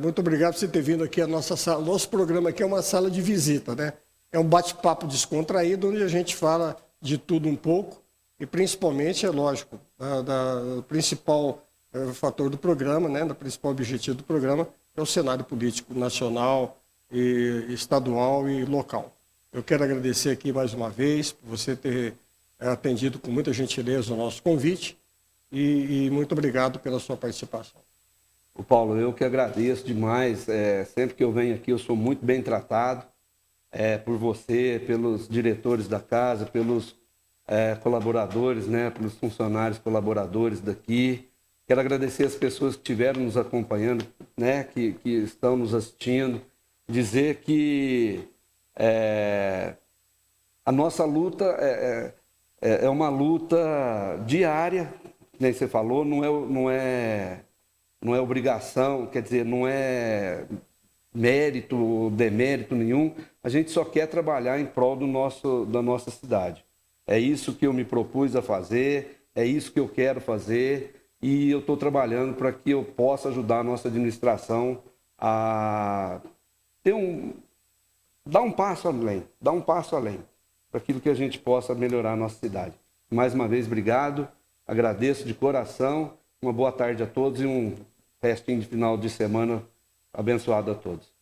muito obrigado por você ter vindo aqui à nossa sala. Nosso programa aqui é uma sala de visita, né? É um bate-papo descontraído, onde a gente fala de tudo um pouco, e principalmente, é lógico, do principal fator do programa, né? Do principal objetivo do programa, é o cenário político nacional, e estadual e local. Eu quero agradecer aqui mais uma vez por você ter atendido com muita gentileza o nosso convite e muito obrigado pela sua participação. O Paulo, eu que agradeço demais. Sempre que eu venho aqui eu sou muito bem tratado por você, pelos diretores da casa, pelos colaboradores, né, pelos funcionários colaboradores daqui. Quero agradecer as pessoas que estiveram nos acompanhando, né, que estão nos assistindo. Dizer que a nossa luta é uma luta diária, nem você falou, não é obrigação, quer dizer, não é mérito ou demérito nenhum. A gente só quer trabalhar em prol da nossa cidade. É isso que eu me propus a fazer, é isso que eu quero fazer, e eu estou trabalhando para que eu possa ajudar a nossa administração a dar um passo além para aquilo que a gente possa melhorar a nossa cidade. Mais uma vez, obrigado, agradeço de coração, uma boa tarde a todos e um restinho de final de semana abençoado a todos.